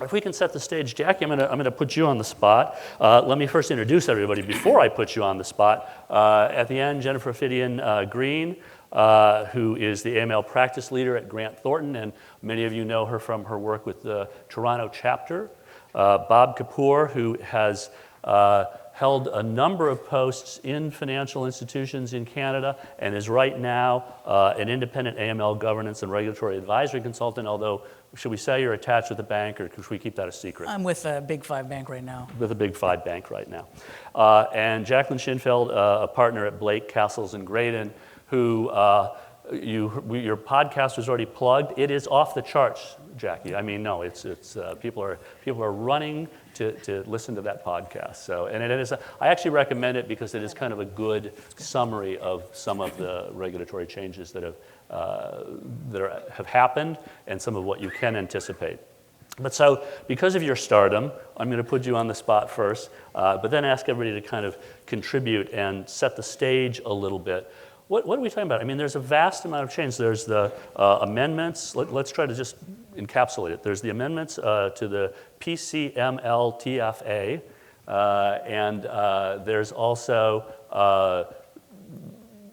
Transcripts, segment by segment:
if we can set the stage, Jackie, I'm gonna put you on the spot. Let me first introduce everybody before I put you on the spot. At the end, Jennifer Fiddian-Green, who is the AML practice leader at Thornton, and many of you know her from her work with the Toronto chapter. Bob Kapur, who has held a number of posts in financial institutions in Canada and is right now an independent AML governance and regulatory advisory consultant, although should we say you're attached with a bank, or should we keep that a secret? I'm with a Big Five bank right now. With a Big Five bank right now. And Jacqueline Shinfield, a partner at Blake, Cassels, and Graydon, who your podcast was already plugged. It is off the charts, Jackie. I mean, no, it's people are running to listen to that podcast. So, and it is. I actually recommend it because it is kind of a good summary of some of the regulatory changes that have happened and some of what you can anticipate. But so, because of your stardom, I'm going to put you on the spot first, but then ask everybody to kind of contribute and set the stage a little bit. What are we talking about? I mean, there's a vast amount of change. There's the amendments. Let's try to just encapsulate it. There's the amendments to the PCMLTFA, and there's also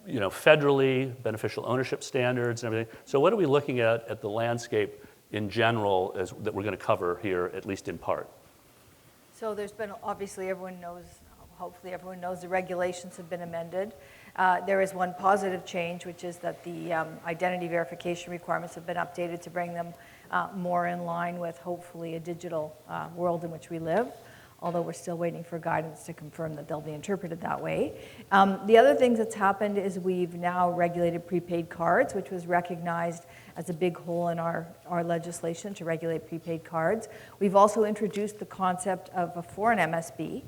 federally beneficial ownership standards and everything. So what are we looking at the landscape in general that we're going to cover here, at least in part? So there's been, obviously hopefully everyone knows the regulations have been amended. There is one positive change, which is that the identity verification requirements have been updated to bring them more in line with, hopefully, a digital world in which we live, although we're still waiting for guidance to confirm that they'll be interpreted that way. The other thing that's happened is we've now regulated prepaid cards, which was recognized as a big hole in our legislation to regulate prepaid cards. We've also introduced the concept of a foreign MSB.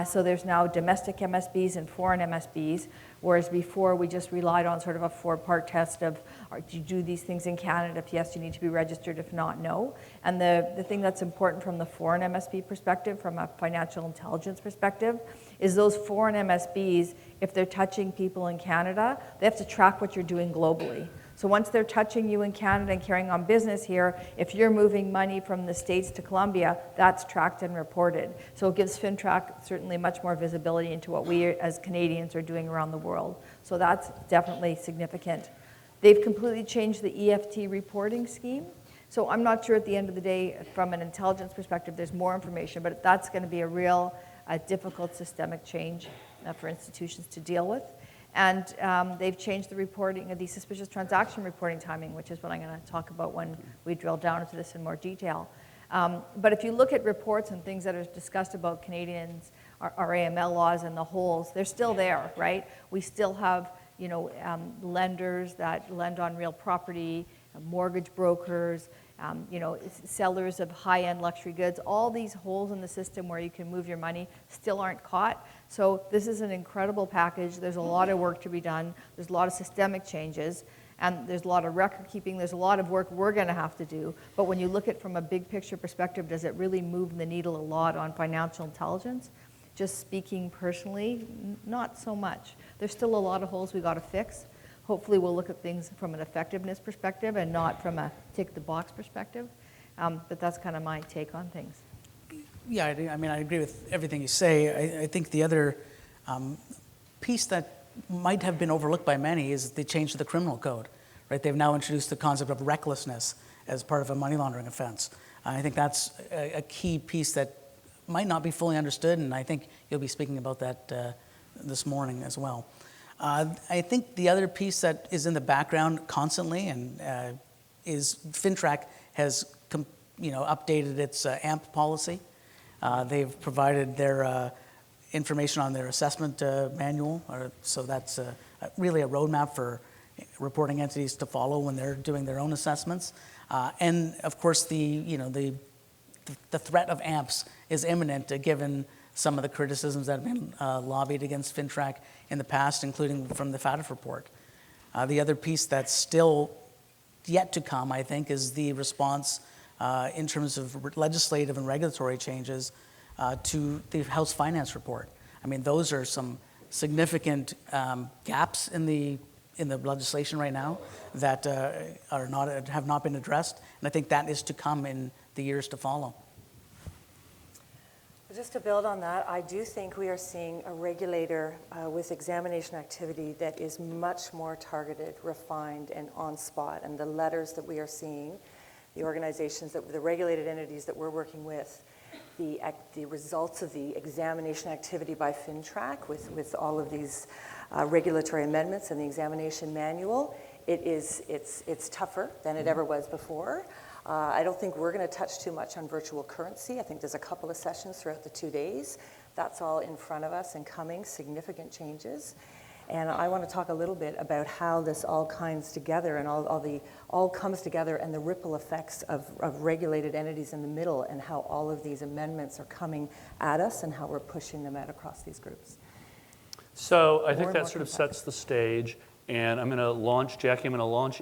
So there's now domestic MSBs and foreign MSBs, whereas before we just relied on sort of a four-part test of, do you do these things in Canada? If yes, you need to be registered. If not, no. And the thing that's important from the foreign MSB perspective, from a financial intelligence perspective, is those foreign MSBs, if they're touching people in Canada, they have to track what you're doing globally. So once they're touching you in Canada and carrying on business here, if you're moving money from the States to Colombia, that's tracked and reported. So it gives FinTrack certainly much more visibility into what we as Canadians are doing around the world. So that's definitely significant. They've completely changed the EFT reporting scheme. So I'm not sure at the end of the day, from an intelligence perspective, there's more information, but that's going to be a real difficult systemic change for institutions to deal with. And they've changed the reporting of the suspicious transaction reporting timing, which is what I'm going to talk about when we drill down into this in more detail. But if you look at reports and things that are discussed about Canadians, our AML laws and the holes, they're still there, right? We still have, lenders that lend on real property, mortgage brokers, sellers of high-end luxury goods. All these holes in the system where you can move your money still aren't caught. So this is an incredible package. There's a lot of work to be done. There's a lot of systemic changes, and there's a lot of record keeping. There's a lot of work we're going to have to do. But when you look at it from a big picture perspective, does it really move the needle a lot on financial intelligence? Just speaking personally, not so much. There's still a lot of holes we got to fix. Hopefully we'll look at things from an effectiveness perspective and not from a tick-the-box perspective. But that's kind of my take on things. Yeah, I agree with everything you say. I think the other piece that might have been overlooked by many is the change to the criminal code, right? They've now introduced the concept of recklessness as part of a money laundering offense. I think that's a key piece that might not be fully understood, and I think you'll be speaking about that this morning as well. I think the other piece that is in the background constantly and is FinTrack has updated its AMP policy. They've provided their information on their assessment manual, so that's really a roadmap for reporting entities to follow when they're doing their own assessments. And of course, the threat of AMPs is imminent, given some of the criticisms that have been lobbied against FinTrack in the past, including from the FATF report. The other piece that's still yet to come, I think, is the response in terms of legislative and regulatory changes to the House Finance report. I mean, those are some significant gaps in the legislation right now that have not been addressed, and I think that is to come in the years to follow. Just to build on that, I do think we are seeing a regulator with examination activity that is much more targeted, refined, and on spot. And the letters that we are seeing, the organizations, the regulated entities that we're working with, the results of the examination activity by FINTRAC with all of these regulatory amendments and the examination manual, it's tougher than it ever was before. I don't think we're going to touch too much on virtual currency. I think there's a couple of sessions throughout the 2 days. That's all in front of us and coming, significant changes. And I want to talk a little bit about how this all comes together and all comes together and the ripple effects of regulated entities in the middle and how all of these amendments are coming at us and how we're pushing them out across these groups. So I think that sort of sets the stage. And I'm going to launch, Jackie, I'm going to launch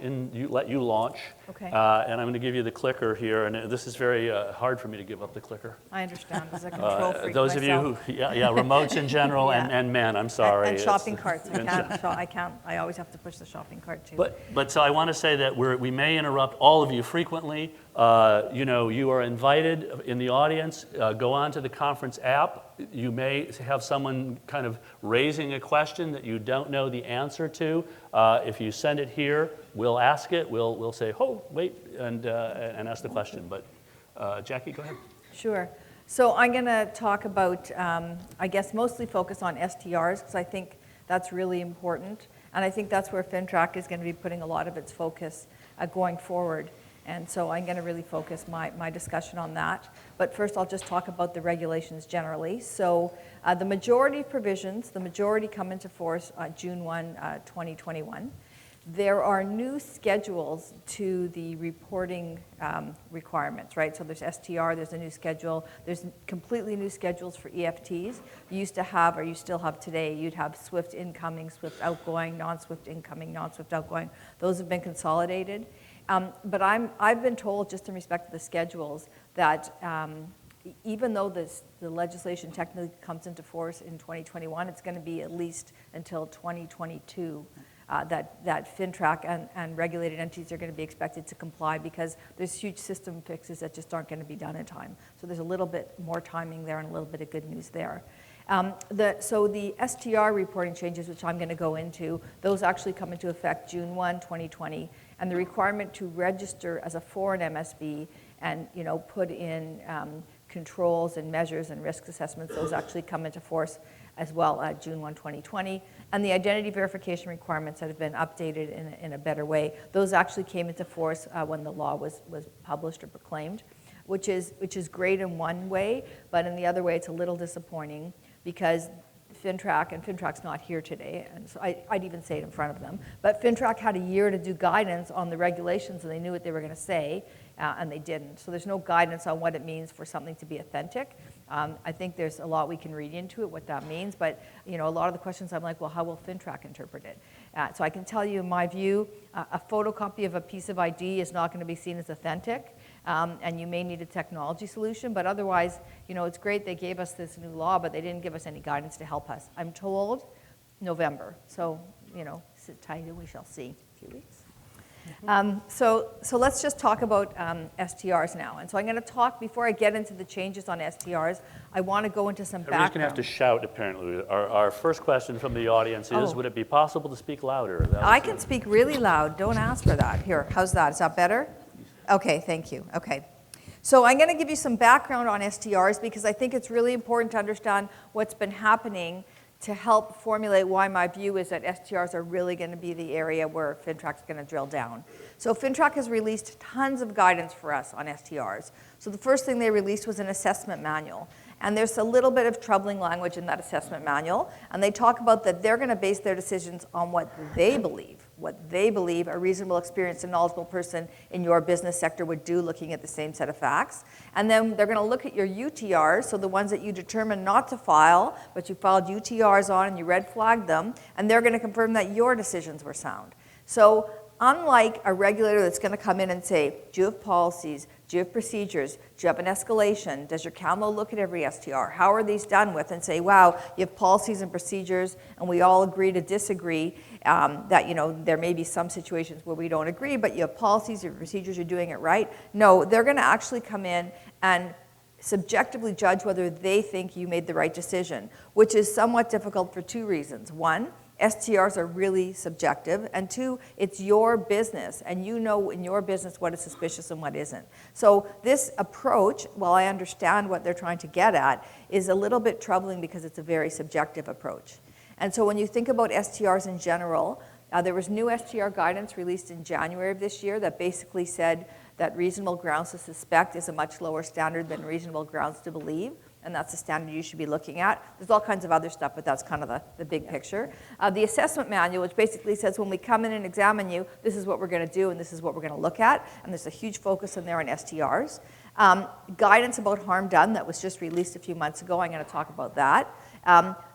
let you launch. Okay. And I'm going to give you the clicker here. And this is very hard for me to give up the clicker. I understand, as a control freak Those myself. of you who, remotes in general Yeah. and men, I'm sorry. And shopping carts. I can't, I always have to push the shopping cart too. But so I want to say that we may interrupt all of you frequently. You are invited in the audience. Go on to the conference app. You may have someone kind of raising a question that you don't know the answer to. If you send it here, we'll ask it. We'll say, oh, wait, and ask the question. But Jackie, go ahead. Sure. So I'm going to talk about, I guess, mostly focus on STRs, because I think that's really important. And I think that's where FINTRAC is going to be putting a lot of its focus going forward. And so I'm going to really focus my discussion on that. But first, I'll just talk about the regulations generally. So the majority provisions, come into force June 1, 2021. There are new schedules to the reporting requirements, right? So there's STR, there's a new schedule. There's completely new schedules for EFTs. You used to have, or you still have today, you'd have SWIFT incoming, SWIFT outgoing, non-SWIFT incoming, non-SWIFT outgoing. Those have been consolidated. But I've been told, just in respect to the schedules, that even though the legislation technically comes into force in 2021, it's going to be at least until 2022 that FINTRAC and regulated entities are going to be expected to comply, because there's huge system fixes that just aren't going to be done in time. So there's a little bit more timing there and a little bit of good news there. So the STR reporting changes, which I'm going to go into, those actually come into effect June 1, 2020, and the requirement to register as a foreign MSB and put in controls and measures and risk assessments, those actually come into force as well June 1, 2020. And the identity verification requirements that have been updated in a better way, those actually came into force when the law was published or proclaimed, which is great in one way, but in the other way it's a little disappointing, because FINTRAC's not here today, and so I'd even say it in front of them, but FINTRAC had a year to do guidance on the regulations, and they knew what they were going to say, and they didn't. So there's no guidance on what it means for something to be authentic. I think there's a lot we can read into it, what that means, but a lot of the questions I'm like, well, how will FINTRAC interpret it? So I can tell you, in my view, a photocopy of a piece of ID is not going to be seen as authentic. And you may need a technology solution, but otherwise, it's great they gave us this new law, but they didn't give us any guidance to help us. I'm told November, so, sit tight and we shall see. A few weeks. So let's just talk about STRs now. And so I'm going to talk, before I get into the changes on STRs, I want to go into some background. Everybody's going to have to shout, apparently. Our first question from the audience is, would it be possible to speak louder? I can speak really loud. Don't ask for that. Here, how's that? Is that better? Okay, thank you. Okay. So I'm going to give you some background on STRs, because I think it's really important to understand what's been happening to help formulate why my view is that STRs are really going to be the area where FINTRAC's going to drill down. So FINTRAC has released tons of guidance for us on STRs. So the first thing they released was an assessment manual. And there's a little bit of troubling language in that assessment manual. And they talk about that they're going to base their decisions on what they believe a reasonable, experienced, and knowledgeable person in your business sector would do, looking at the same set of facts. And then they're going to look at your UTRs, so the ones that you determined not to file, but you filed UTRs on and you red flagged them, and they're going to confirm that your decisions were sound. So unlike a regulator that's going to come in and say, do you have policies? Do you have procedures? Do you have an escalation? Does your CAMO look at every STR? How are these done with? And say, wow, you have policies and procedures, and we all agree to disagree, that there may be some situations where we don't agree, but you have policies, you have procedures, you're doing it right. No, they're going to actually come in and subjectively judge whether they think you made the right decision, which is somewhat difficult for two reasons. One, STRs are really subjective, and two, it's your business, and you know in your business what is suspicious and what isn't. So this approach, while I understand what they're trying to get at, is a little bit troubling because it's a very subjective approach. And so when you think about STRs in general, there was new STR guidance released in January of this year that basically said that reasonable grounds to suspect is a much lower standard than reasonable grounds to believe, and that's the standard you should be looking at. There's all kinds of other stuff, but that's kind of the big picture. The assessment manual, which basically says when we come in and examine you, this is what we're going to do and this is what we're going to look at, and there's a huge focus in there on STRs. Guidance about harm done that was just released a few months ago, I'm going to talk about that.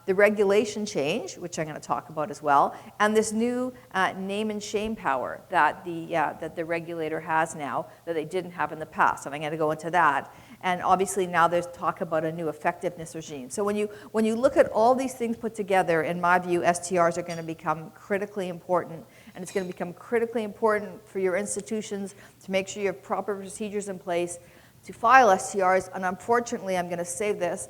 The regulation change, which I'm going to talk about as well, and this new name and shame power that the regulator has now that they didn't have in the past, and I'm going to go into that. And obviously now there's talk about a new effectiveness regime. So when you look at all these things put together, in my view, STRs are going to become critically important, and it's going to become critically important for your institutions to make sure you have proper procedures in place to file STRs. And unfortunately, I'm going to say this,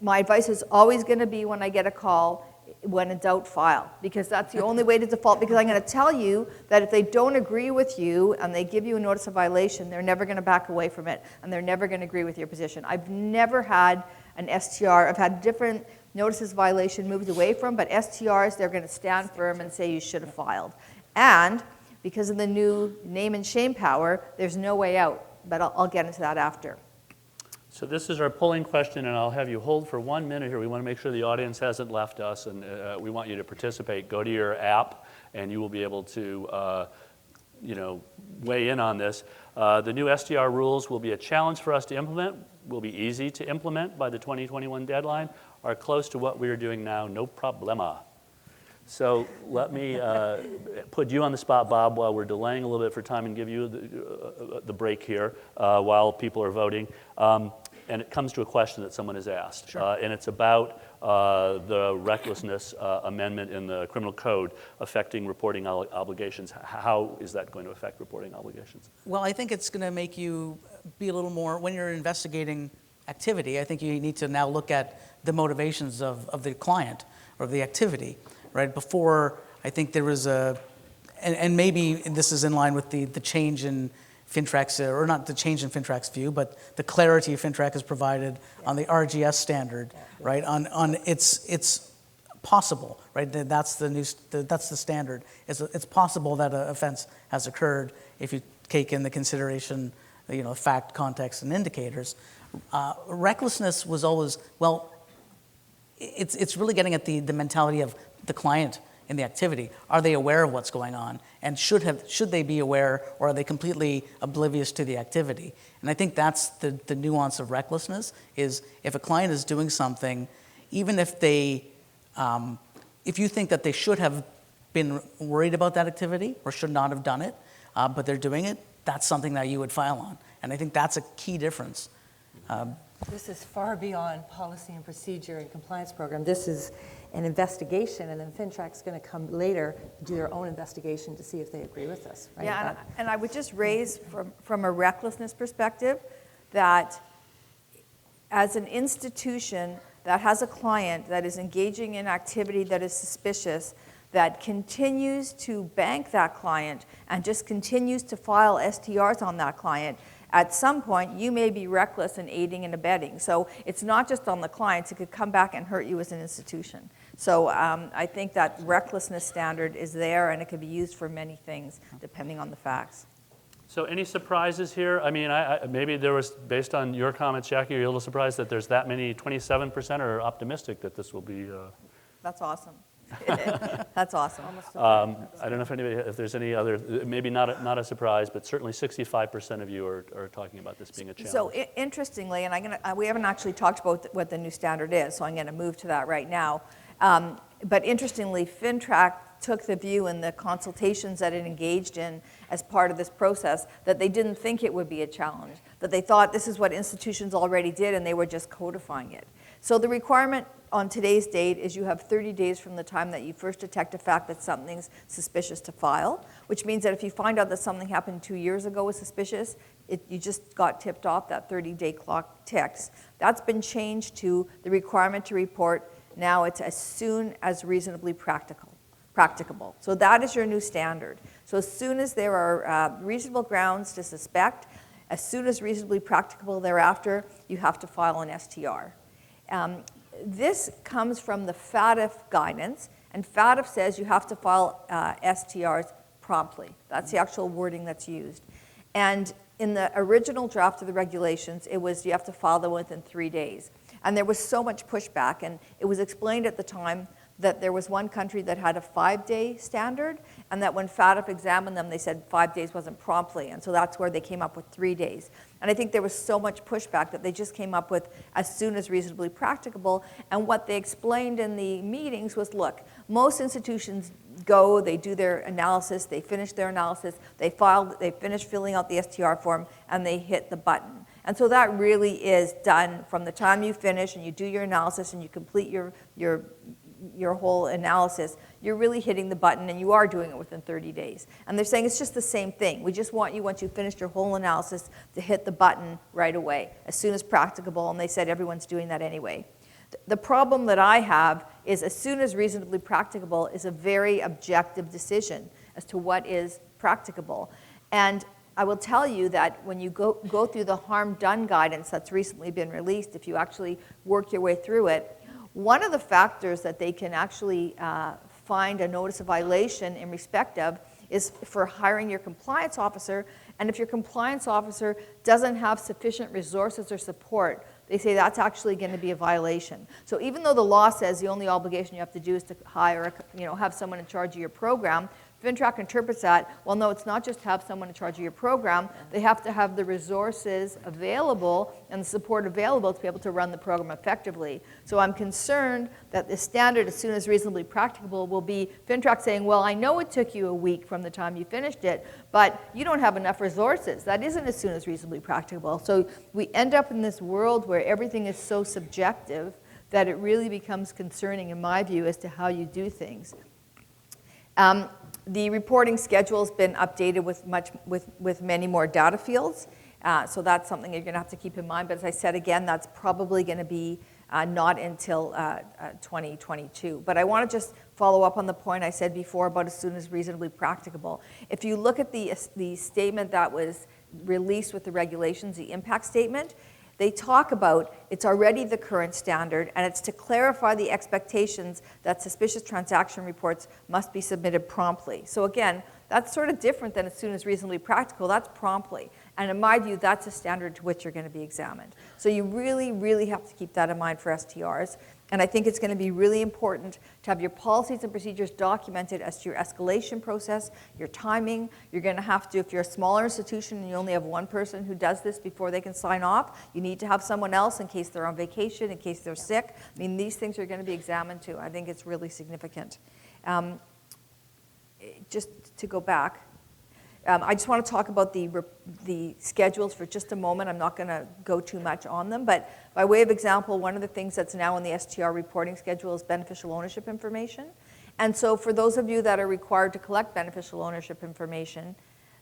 my advice is always going to be when I get a call, when in doubt, file, because that's the only way to default, because I'm going to tell you that if they don't agree with you and they give you a notice of violation, they're never going to back away from it, and they're never going to agree with your position. I've never had an STR, I've had different notices of violation moved away from, but STRs, they're going to stand firm and say you should have filed. And because of the new name and shame power, there's no way out, but I'll get into that after. So this is our polling question, and I'll have you hold for 1 minute here. We want to make sure the audience hasn't left us, and we want you to participate. Go to your app, and you will be able to weigh in on this. The new STR rules will be a challenge for us to implement, will be easy to implement by the 2021 deadline, are close to what we are doing now, no problema. So let me put you on the spot, Bob, while we're delaying a little bit for time and give you the break here while people are voting. And it comes to a question that someone has asked. Sure. And it's about the recklessness amendment in the criminal code affecting reporting obligations. How is that going to affect reporting obligations? Well, I think it's going to make you be a little more, when you're investigating activity, I think you need to now look at the motivations of the client or the activity, right? Before, I think there was and maybe this is in line with the change in FINTRAC's, or not the change in FINTRAC's view, but the clarity FINTRAC has provided on the RGS standard, right? On it's possible, right? That's the standard. It's possible that an offense has occurred if you take in the consideration, fact, context, and indicators. Recklessness was always, it's really getting at the mentality of the client in the activity. Are they aware of what's going on? And should they be aware, or are they completely oblivious to the activity? And I think that's the nuance of recklessness, is if a client is doing something, even if if you think that they should have been worried about that activity or should not have done it, but they're doing it, that's something that you would file on. And I think that's a key difference. This is far beyond policy and procedure and compliance program. This is an investigation, and then FINTRAC's going to come later and do their own investigation to see if they agree with us. Right? Yeah, and I would just raise from a recklessness perspective that as an institution that has a client that is engaging in activity that is suspicious, that continues to bank that client and just continues to file STRs on that client, at some point, you may be reckless in aiding and abetting. So it's not just on the clients. It could come back and hurt you as an institution. So I think that recklessness standard is there, and it could be used for many things, depending on the facts. So any surprises here? I mean, maybe there was, based on your comments, Jackie, you're a little surprised that there's that many, 27% are optimistic that this will be... That's awesome. That's awesome. I don't know if there's any other, maybe not a surprise, but certainly 65% of you are talking about this being a challenge. So interestingly, and we haven't actually talked about what the new standard is, so I'm going to move to that right now. But interestingly, FINTRAC took the view in the consultations that it engaged in as part of this process that they didn't think it would be a challenge, that they thought this is what institutions already did and they were just codifying it. So the requirement on today's date is you have 30 days from the time that you first detect a fact that something's suspicious to file, which means that if you find out that something happened 2 years ago was suspicious, you just got tipped off, that 30-day clock ticks. That's been changed to the requirement to report. Now it's as soon as reasonably practicable. So that is your new standard. So as soon as there are reasonable grounds to suspect, as soon as reasonably practicable thereafter, you have to file an STR. This comes from the FATF guidance, and FATF says you have to file STRs promptly. That's the actual wording that's used. And in the original draft of the regulations, it was you have to file them within 3 days. And there was so much pushback, and it was explained at the time that there was one country that had a 5-day standard, and that when FATF examined them, they said 5 days wasn't promptly, and so that's where they came up with 3 days. And I think there was so much pushback that they just came up with as soon as reasonably practicable, and what they explained in the meetings was, look, most institutions go, they do their analysis, they finish their analysis, they finish filling out the STR form, and they hit the button. And so that really is done from the time you finish and you do your analysis and you complete your whole analysis, you're really hitting the button, and you are doing it within 30 days. And they're saying it's just the same thing. We just want you, once you've finished your whole analysis, to hit the button right away, as soon as practicable, and they said everyone's doing that anyway. The problem that I have is as soon as reasonably practicable is a very objective decision as to what is practicable. And I will tell you that when you go through the harm done guidance that's recently been released, if you actually work your way through it, one of the factors that they can actually find a notice of violation in respect of is for hiring your compliance officer. And if your compliance officer doesn't have sufficient resources or support, they say that's actually going to be a violation. So even though the law says the only obligation you have to do is to hire, have someone in charge of your program, FINTRAC interprets that, well, no, it's not just to have someone in charge of your program. They have to have the resources available and the support available to be able to run the program effectively. So I'm concerned that the standard, as soon as reasonably practicable, will be FINTRAC saying, well, I know it took you a week from the time you finished it, but you don't have enough resources. That isn't as soon as reasonably practicable. So we end up in this world where everything is so subjective that it really becomes concerning, in my view, as to how you do things. The reporting schedule has been updated with many more data fields. So that's something you're going to have to keep in mind. But as I said again, that's probably going to be not until 2022. But I want to just follow up on the point I said before about as soon as reasonably practicable. If you look at the statement that was released with the regulations, the impact statement, they talk about it's already the current standard, and it's to clarify the expectations that suspicious transaction reports must be submitted promptly. So again, that's sort of different than as soon as reasonably practical. That's promptly. And in my view, that's a standard to which you're going to be examined. So you really, really have to keep that in mind for STRs. And I think it's going to be really important to have your policies and procedures documented as to your escalation process, your timing. You're going to have to, if you're a smaller institution and you only have one person who does this before they can sign off, you need to have someone else in case they're on vacation, in case they're sick. I mean, these things are going to be examined too. I think it's really significant. Just to go back, I just want to talk about the schedules for just a moment. I'm not going to go too much on them, but by way of example, one of the things that's now in the STR reporting schedule is beneficial ownership information. And so for those of you that are required to collect beneficial ownership information,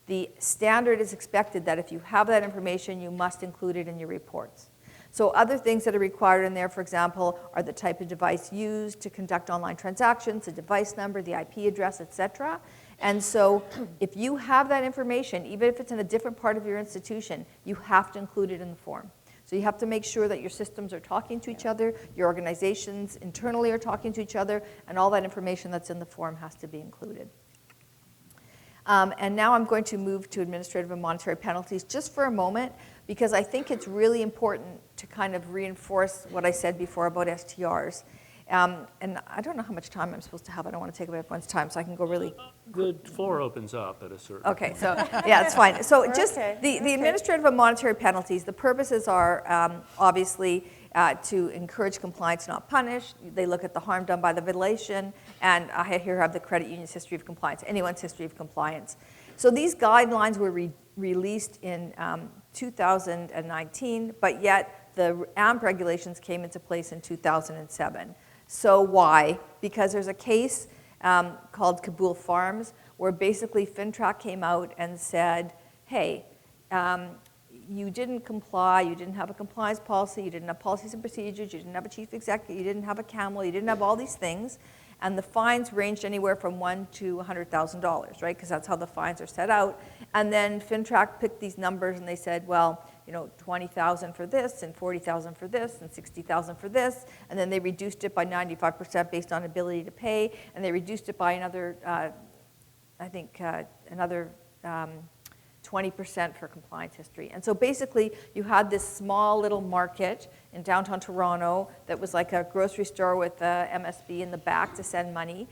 the standard is expected that if you have that information, you must include it in your reports. So other things that are required in there, for example, are the type of device used to conduct online transactions, the device number, the IP address, et cetera. And so if you have that information, even if it's in a different part of your institution, you have to include it in the form. So you have to make sure that your systems are talking to each other, your organizations internally are talking to each other, and all that information that's in the form has to be included. And now I'm going to move to administrative and monetary penalties just for a moment, because I think it's really important to kind of reinforce what I said before about STRs. And I don't know how much time I'm supposed to have. I don't want to take up everyone's time, so I can go really. The floor opens up at a certain Okay, point. so yeah, it's fine. So just okay. the administrative and monetary penalties, the purposes are obviously to encourage compliance, not punish. They look at the harm done by the violation, and I here have the credit union's history of compliance, anyone's history of compliance. So these guidelines were released in 2019, but yet the AMP regulations came into place in 2007. So why? Because there's a case called Kapur Farms where basically FINTRAC came out and said, hey, you didn't comply, you didn't have a compliance policy, you didn't have policies and procedures, you didn't have a chief executive, you didn't have a CAML, you didn't have all these things, and the fines ranged anywhere from $1,000 to $100,000, right? Because that's how the fines are set out. And then FINTRAC picked these numbers and they said, well, 20,000 for this, and 40,000 for this, and 60,000 for this, and then they reduced it by 95% based on ability to pay, and they reduced it by another, another 20% for compliance history. And so basically, you had this small little market in downtown Toronto that was like a grocery store with a MSB in the back to send money.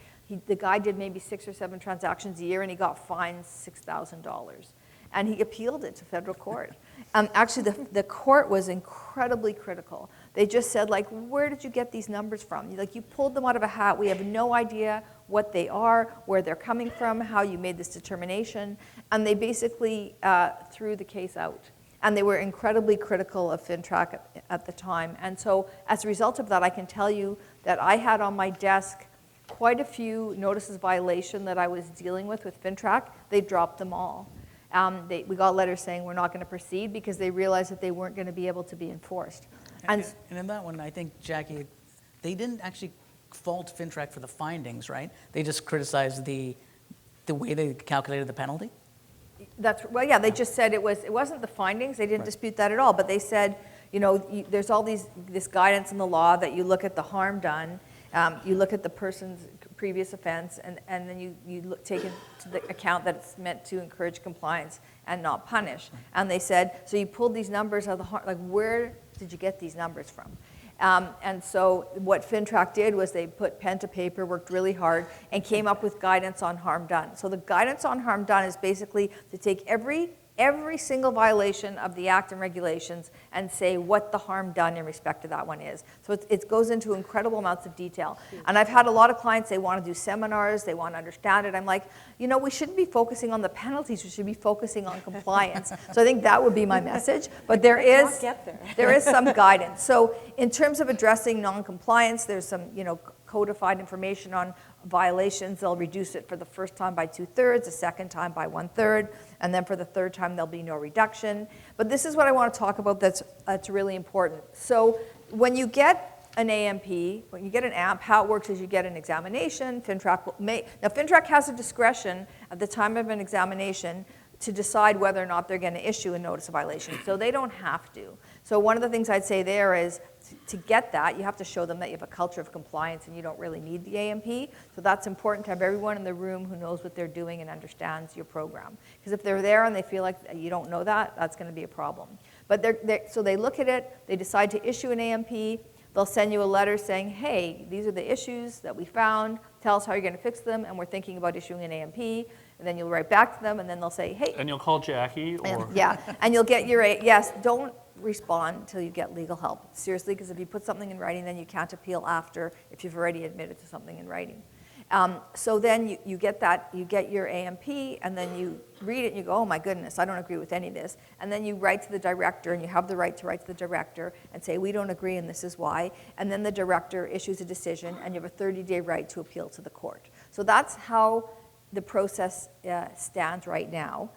The guy did maybe 6 or 7 transactions a year, and he got fined $6,000. And he appealed it to federal court. Actually, the court was incredibly critical. They just said, like, where did you get these numbers from? Like, you pulled them out of a hat. We have no idea what they are, where they're coming from, how you made this determination. And they basically threw the case out. And they were incredibly critical of FINTRAC at the time. And so as a result of that, I can tell you that I had on my desk quite a few notices of violation that I was dealing with FINTRAC. They dropped them all. We got letters saying we're not going to proceed because they realized that they weren't going to be able to be enforced. And in that one, I think, Jackie, they didn't actually fault FINTRAC for the findings, right? They just criticized the way they calculated the penalty? They just said it wasn't the findings. They didn't dispute that at all. But they said, there's all this guidance in the law that you look at the harm done, you look at the person's previous offense, and then you take into the account that it's meant to encourage compliance and not punish. And they said, so you pulled these numbers out of the harm, like where did you get these numbers from? And so what FINTRAC did was they put pen to paper, worked really hard, and came up with guidance on harm done. So the guidance on harm done is basically to take every single violation of the Act and regulations and say what the harm done in respect to that one is. So it goes into incredible amounts of detail. And I've had a lot of clients, they want to do seminars, they want to understand it. I'm like, we shouldn't be focusing on the penalties, we should be focusing on compliance. So I think that would be my message. But there is some guidance. So in terms of addressing non-compliance, there's some codified information on violations. They'll reduce it for the first time by 2/3, the second time by 1/3, and then for the third time there'll be no reduction. But this is what I want to talk about that's really important. So when you get an AMP, when you get an AMP, how it works is you get an examination. FINTRAC has a discretion at the time of an examination to decide whether or not they're going to issue a notice of violation. So they don't have to. So one of the things I'd say there is to get that, you have to show them that you have a culture of compliance and you don't really need the AMP. So that's important to have everyone in the room who knows what they're doing and understands your program. Because if they're there and they feel like you don't know that, that's going to be a problem. But so they look at it, they decide to issue an AMP, they'll send you a letter saying, hey, these are the issues that we found, tell us how you're going to fix them, and we're thinking about issuing an AMP. And then you'll write back to them, and then they'll say, hey. And you'll call Jackie? Or? And you'll get your, yes, don't respond until you get legal help. Seriously, because if you put something in writing, then you can't appeal after if you've already admitted to something in writing. So then you get that, you get your AMP, and then you read it and you go, oh my goodness, I don't agree with any of this. And then you write to the director, and you have the right to write to the director and say, we don't agree and this is why. And then the director issues a decision, and you have a 30-day right to appeal to the court. So that's how the process stands right now.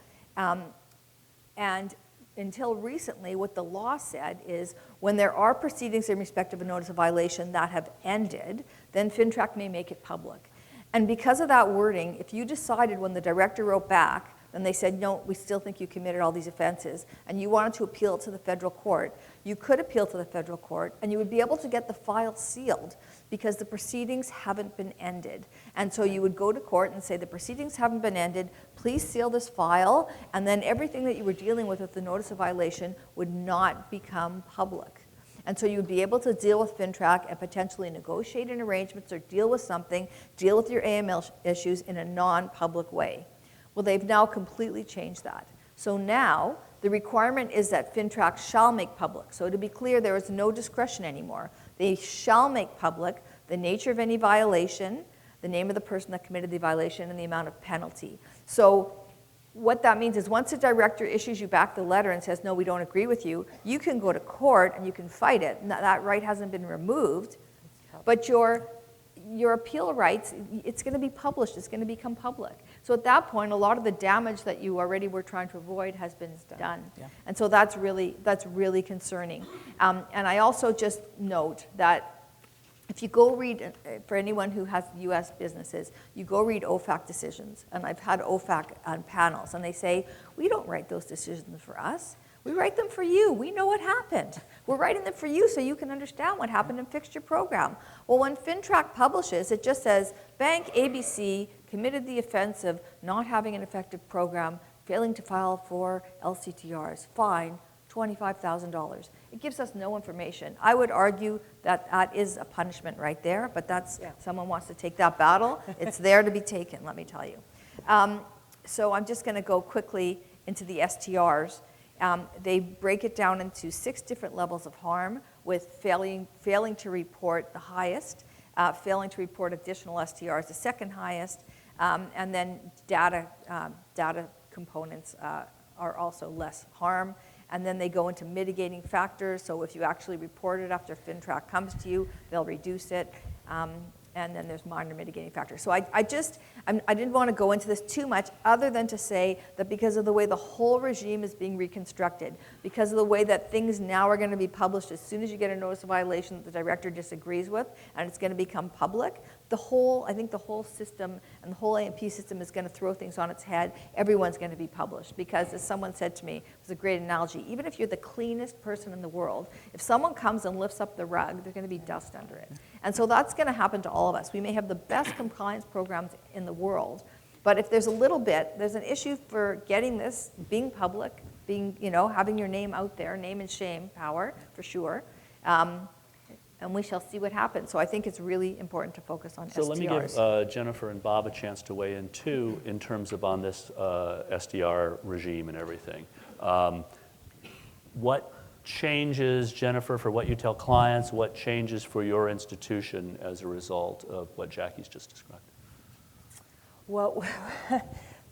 And until recently, what the law said is when there are proceedings in respect of a notice of violation that have ended, then FINTRAC may make it public. And because of that wording, if you decided when the director wrote back, then they said, no, we still think you committed all these offenses, and you wanted to appeal to the federal court, you could appeal to the federal court, and you would be able to get the file sealed because the proceedings haven't been ended. And so you would go to court and say, the proceedings haven't been ended, please seal this file, and then everything that you were dealing with the notice of violation would not become public. And so you would be able to deal with FINTRAC and potentially negotiate an arrangement or deal with something, deal with your AML issues in a non-public way. Well, they've now completely changed that. So now, the requirement is that FINTRAC shall make public. So to be clear, there is no discretion anymore. They shall make public the nature of any violation, the name of the person that committed the violation, and the amount of penalty. So what that means is once a director issues you back the letter and says, no, we don't agree with you, you can go to court and you can fight it. That right hasn't been removed, but your appeal rights, it's going to be published, it's going to become public. So at that point, a lot of the damage that you already were trying to avoid has been done. Yeah. And so that's really concerning. And I also just note that if you go read, for anyone who has U.S. businesses, you go read OFAC decisions. And I've had OFAC on panels, and they say, we don't write those decisions for us. We write them for you. We know what happened. We're writing them for you so you can understand what happened and fix your program. Well, when FinTrack publishes, it just says, Bank ABC committed the offense of not having an effective program, failing to file for LCTRs, fine, $25,000. It gives us no information. I would argue that that is a punishment right there, but that's, someone wants to take that battle. It's there to be taken, let me tell you. So I'm just going to go quickly into the STRs. They break it down into 6 different levels of harm, with failing to report the highest, failing to report additional STRs the second highest, and then data components are also less harm. And then they go into mitigating factors. So if you actually report it after FinTrack comes to you, they'll reduce it. And then there's minor mitigating factors. So I didn't want to go into this too much, other than to say that because of the way the whole regime is being reconstructed, because of the way that things now are going to be published as soon as you get a notice of violation that the director disagrees with, and it's going to become public, I think the whole system and the whole AMP system is going to throw things on its head. Everyone's going to be published because, as someone said to me, it was a great analogy, even if you're the cleanest person in the world, if someone comes and lifts up the rug, there's going to be dust under it. And so that's going to happen to all of us. We may have the best compliance programs in the world, but if there's a little bit, there's an issue for getting this, being public, being, having your name out there, name and shame power, for sure. And we shall see what happens. So I think it's really important to focus on STRs. So let me give Jennifer and Bob a chance to weigh in too, in terms of on this SDR regime and everything. What changes, Jennifer, for what you tell clients? What changes for your institution as a result of what Jackie's just described? Well,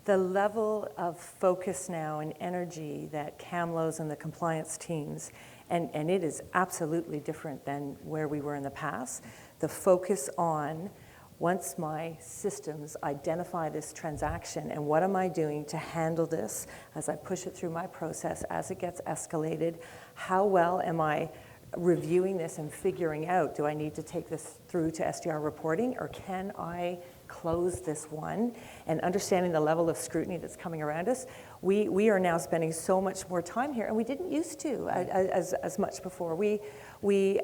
the level of focus now and energy that CAMLOs and the compliance teams, and it is absolutely different than where we were in the past. The focus on, once my systems identify this transaction and what am I doing to handle this as I push it through my process, as it gets escalated, how well am I reviewing this and figuring out, do I need to take this through to SDR reporting, or can I close this one? And understanding the level of scrutiny that's coming around us, we are now spending so much more time here, and we didn't used to as much before. We were,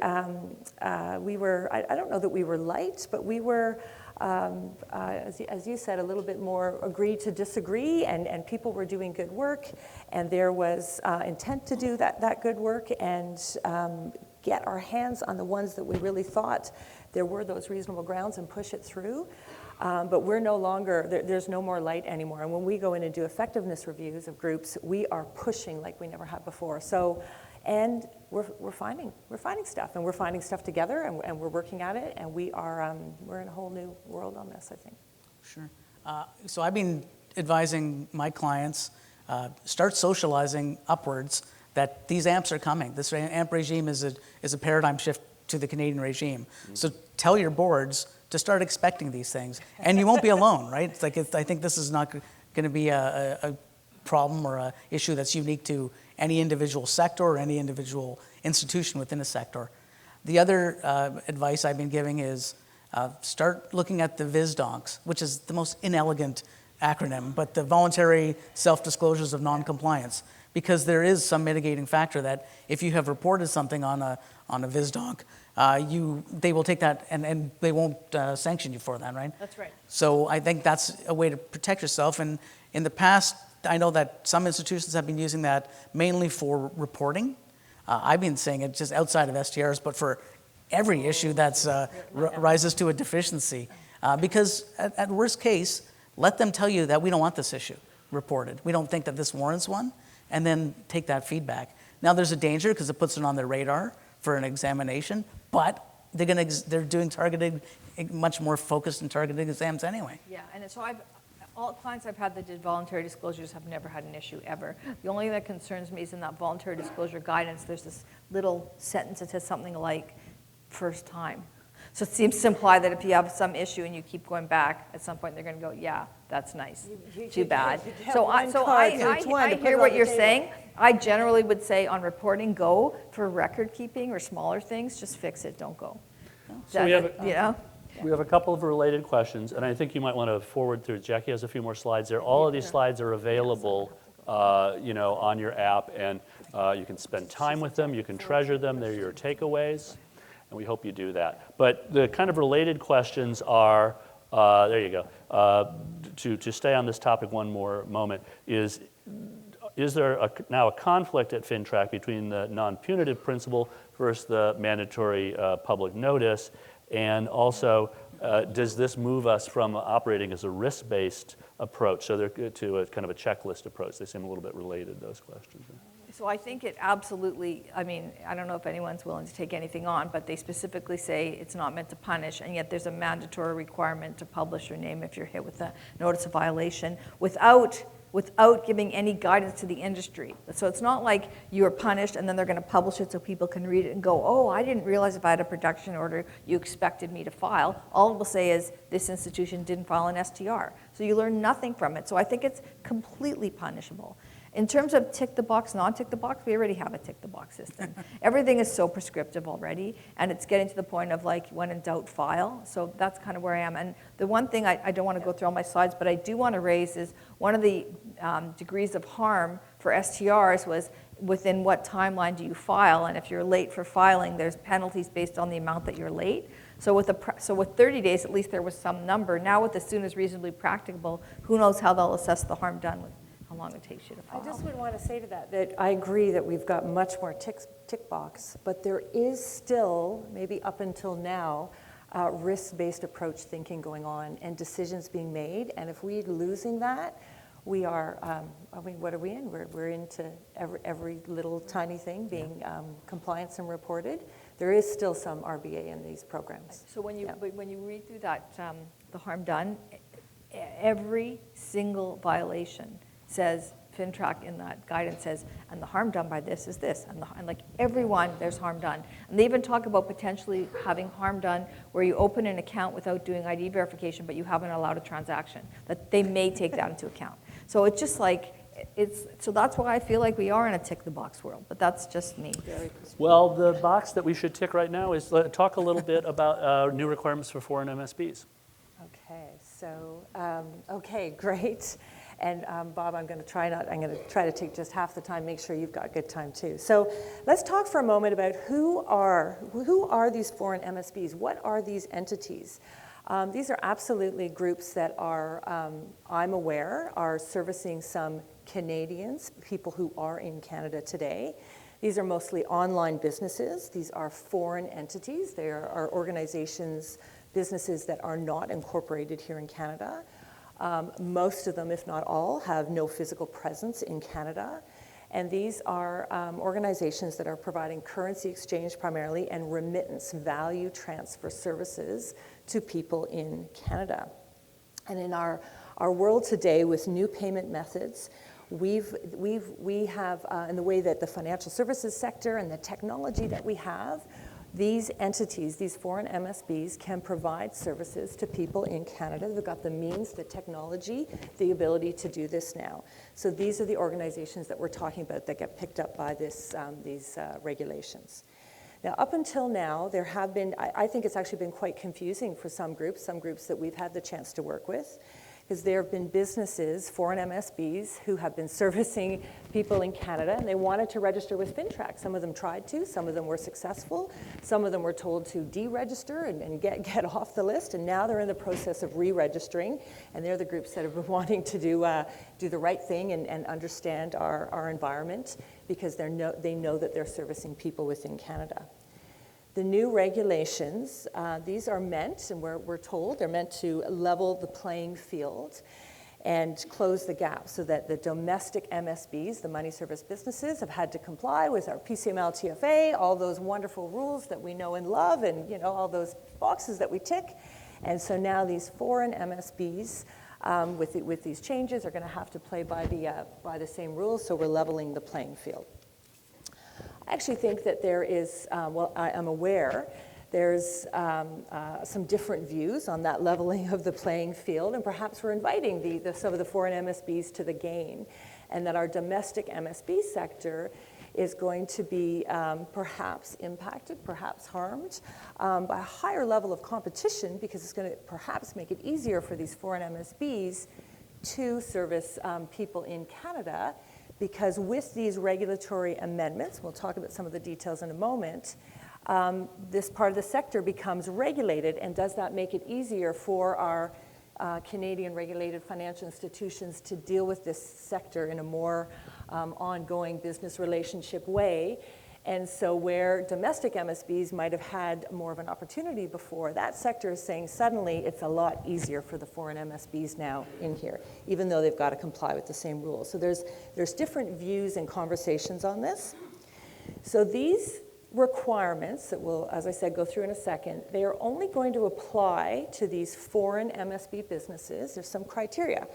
I don't know that we were light, but we were, as you said, a little bit more agree to disagree, and people were doing good work, and there was intent to do that good work and get our hands on the ones that we really thought there were those reasonable grounds and push it through. But we're no longer, there's no more light anymore. And when we go in and do effectiveness reviews of groups, we are pushing like we never have before. So, and we're finding stuff, and we're finding stuff together, and we're working at it, and we're in a whole new world on this, I think. Sure. So I've been advising my clients, start socializing upwards that these AMPs are coming. This AMP regime is a paradigm shift to the Canadian regime. Mm-hmm. So tell your boards to start expecting these things. And you won't be alone, right? It's like, I think this is not going to be a problem or an issue that's unique to any individual sector or any individual institution within a sector. The other advice I've been giving is start looking at the VISDOCs, which is the most inelegant acronym, but the voluntary self-disclosures of non-compliance, because there is some mitigating factor that if you have reported something on a VISDOC, they will take that and they won't sanction you for that, right? That's right. So I think that's a way to protect yourself. And in the past, I know that some institutions have been using that mainly for reporting. I've been saying it just outside of STRs, but for every issue that's rises to a deficiency. Because at worst case, let them tell you that we don't want this issue reported. We don't think that this warrants one, and then take that feedback. Now there's a danger because it puts it on their radar for an examination, but they're doing targeted, much more focused and targeted exams anyway. Yeah, and so all clients I've had that did voluntary disclosures have never had an issue ever. The only thing that concerns me is in that voluntary disclosure guidance, there's this little sentence that says something like, first time. So it seems to imply that if you have some issue and you keep going back, at some point they're going to go, yeah, that's nice, too bad. So I hear what you're saying. I generally would say on reporting, go. For record keeping or smaller things, just fix it, don't go. So we have You know? We have a couple of related questions, and I think you might want to forward through. Jackie has a few more slides there. All of these slides are available, on your app, and you can spend time with them. You can treasure them. They're your takeaways, and we hope you do that. But the kind of related questions are, there you go. To stay on this topic one more moment, is there now a conflict at FINTRAC between the non-punitive principle versus the mandatory public notice? And also, does this move us from operating as a risk-based approach to a kind of a checklist approach? They seem a little bit related, those questions. So I think it absolutely, I mean, I don't know if anyone's willing to take anything on, but they specifically say it's not meant to punish, and yet there's a mandatory requirement to publish your name if you're hit with a notice of violation without giving any guidance to the industry. So it's not like you're punished and then they're going to publish it so people can read it and go, oh, I didn't realize if I had a production order, you expected me to file. All it will say is this institution didn't file an STR. So you learn nothing from it. So I think it's completely punishable. In terms of tick the box, non-tick the box, we already have a tick the box system. Everything is so prescriptive already, and it's getting to the point of like, when in doubt, file. So that's kind of where I am. And the one thing I don't want to go through all my slides, but I do want to raise is one of the degrees of harm for STRs was within what timeline do you file, and if you're late for filing, there's penalties based on the amount that you're late. So with 30 days, at least there was some number. Now with as soon as reasonably practicable, who knows how they'll assess the harm done with how long it takes you to file. I just would want to say to that I agree that we've got much more tick box, but there is still, maybe up until now, risk-based approach thinking going on and decisions being made. And if we're losing that, we are, what are we in? We're into every little tiny thing being compliance and reported. There is still some RBA in these programs. So when you read through that, the harm done, every single violation says, FINTRAC in that guidance says, and the harm done by this is this, and like everyone, there's harm done. And they even talk about potentially having harm done where you open an account without doing ID verification, but you haven't allowed a transaction, that they may take that into account. So it's just like, so that's why I feel like we are in a tick the box world, but that's just me. Well, the box that we should tick right now is talk a little bit about new requirements for foreign MSBs. Okay, so, okay, great. And Bob, I'm going to try to take just half the time, make sure you've got good time too. So let's talk for a moment about who are these foreign MSBs? What are these entities? These are absolutely groups that are, I'm aware, are servicing some Canadians, people who are in Canada today. These are mostly online businesses. These are foreign entities. They are organizations, businesses that are not incorporated here in Canada. Most of them, if not all, have no physical presence in Canada. And these are organizations that are providing currency exchange primarily and remittance value transfer services to people in Canada. And in our world today with new payment methods, we have, in the way that the financial services sector and the technology that we have, these entities, these foreign MSBs, can provide services to people in Canada. They've got the means, the technology, the ability to do this now. So these are the organizations that we're talking about that get picked up by these regulations. Now, up until now, there have been, I think it's actually been quite confusing for some groups that we've had the chance to work with, because there have been businesses, foreign MSBs, who have been servicing people in Canada, and they wanted to register with FINTRAC. Some of them tried to, some of them were successful, some of them were told to deregister and get off the list, and now they're in the process of re-registering, and they're the groups that have been wanting to do the right thing and understand our environment, because they know that they're servicing people within Canada. The new regulations, these are meant, and we're told, they're meant to level the playing field and close the gap so that the domestic MSBs, the money service businesses, have had to comply with our PCMLTFA, all those wonderful rules that we know and love, and all those boxes that we tick. And so now these foreign MSBs, with these changes, are going to have to play by the same rules, so we're leveling the playing field. I actually think that there is, I am aware There's some different views on that leveling of the playing field, and perhaps we're inviting some of the foreign MSBs to the game, and that our domestic MSB sector is going to be perhaps impacted, perhaps harmed by a higher level of competition, because it's going to perhaps make it easier for these foreign MSBs to service people in Canada, because with these regulatory amendments, we'll talk about some of the details in a moment, this part of the sector becomes regulated, and does that make it easier for our Canadian regulated financial institutions to deal with this sector in a more ongoing business relationship way? And so where domestic MSBs might have had more of an opportunity before, that sector is saying suddenly it's a lot easier for the foreign MSBs now in here, even though they've got to comply with the same rules. So there's different views and conversations on this. So these requirements that we'll, as I said, go through in a second, they are only going to apply to these foreign MSB businesses. There's some criteria.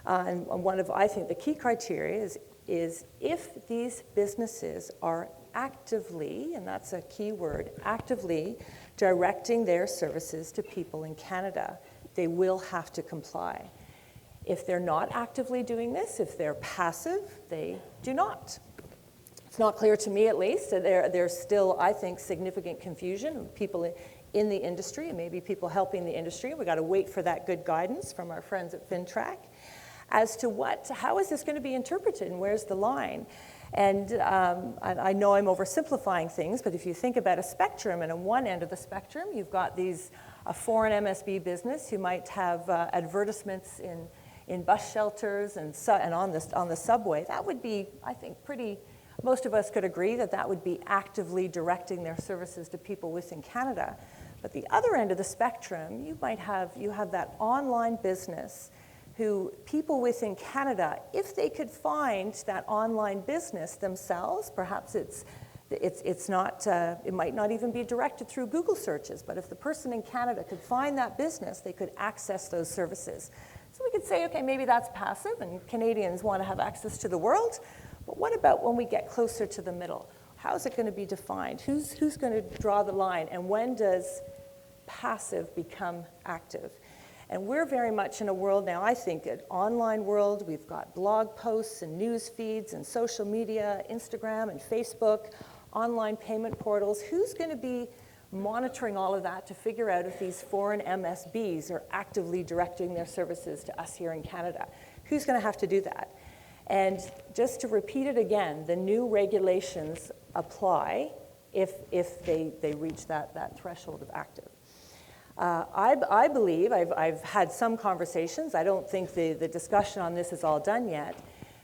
And one of, I think, the key criteria is if these businesses are actively, and that's a key word, actively directing their services to people in Canada, they will have to comply. If they're not actively doing this, if they're passive, they do not. It's not clear to me, at least. There's still, I think, significant confusion of people in the industry, and maybe people helping the industry. We've got to wait for that good guidance from our friends at FinTrack as to how is this going to be interpreted, and where's the line? And I know I'm oversimplifying things, but if you think about a spectrum, and on one end of the spectrum, you've got a foreign MSB business who might have advertisements in bus shelters and on the subway. That would be, I think, most of us could agree that would be actively directing their services to people within Canada. But the other end of the spectrum, you have that online business who people within Canada, if they could find that online business themselves, perhaps it's not, it might not even be directed through Google searches, but if the person in Canada could find that business, they could access those services. So we could say, okay, maybe that's passive, and Canadians want to have access to the world, but what about when we get closer to the middle? How is it going to be defined? Who's going to draw the line, and when does passive become active? And we're very much in a world now, I think, an online world. We've got blog posts and news feeds and social media, Instagram and Facebook, online payment portals. Who's going to be monitoring all of that to figure out if these foreign MSBs are actively directing their services to us here in Canada? Who's going to have to do that? And just to repeat it again, the new regulations apply if they reach that threshold of active. I believe, I've had some conversations, I don't think the discussion on this is all done yet,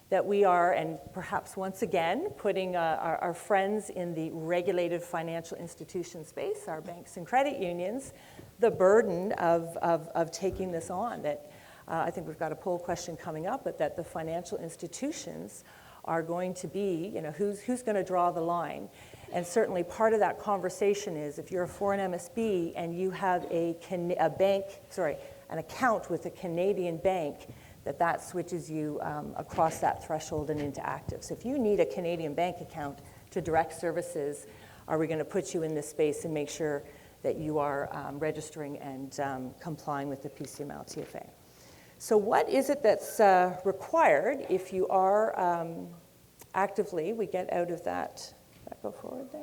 that we are, and perhaps once again, putting our friends in the regulated financial institution space, our banks and credit unions, the burden of taking this on. That I think we've got a poll question coming up, but that the financial institutions are going to be, who's going to draw the line? And certainly part of that conversation is if you're a foreign MSB and you have an account with a Canadian bank, that switches you across that threshold and into active. So if you need a Canadian bank account to direct services, are we going to put you in this space and make sure that you are registering and complying with the PCMLTFA? So what is it that's required if you are actively, we get out of that. Go forward there.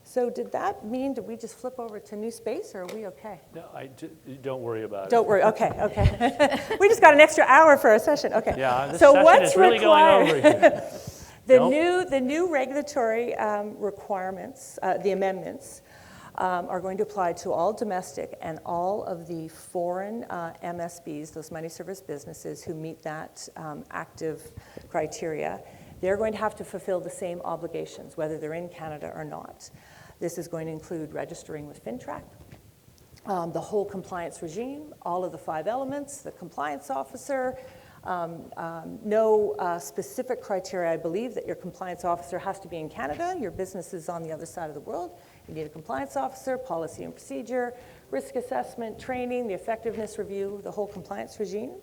So did that mean, did we just flip over to new space, or are we okay? No, don't worry about it. Don't worry, okay. We just got an extra hour for our session, okay. Yeah, this so session what's is really required? going over here. The new regulatory requirements, the amendments, are going to apply to all domestic and all of the foreign MSBs, those money service businesses who meet that active criteria. They're going to have to fulfill the same obligations, whether they're in Canada or not. This is going to include registering with FinTrack, the whole compliance regime, all of the 5 elements, the compliance officer, no specific criteria, I believe, that your compliance officer has to be in Canada. Your business is on the other side of the world. You need a compliance officer, policy and procedure, risk assessment, training, the effectiveness review, the whole compliance regime.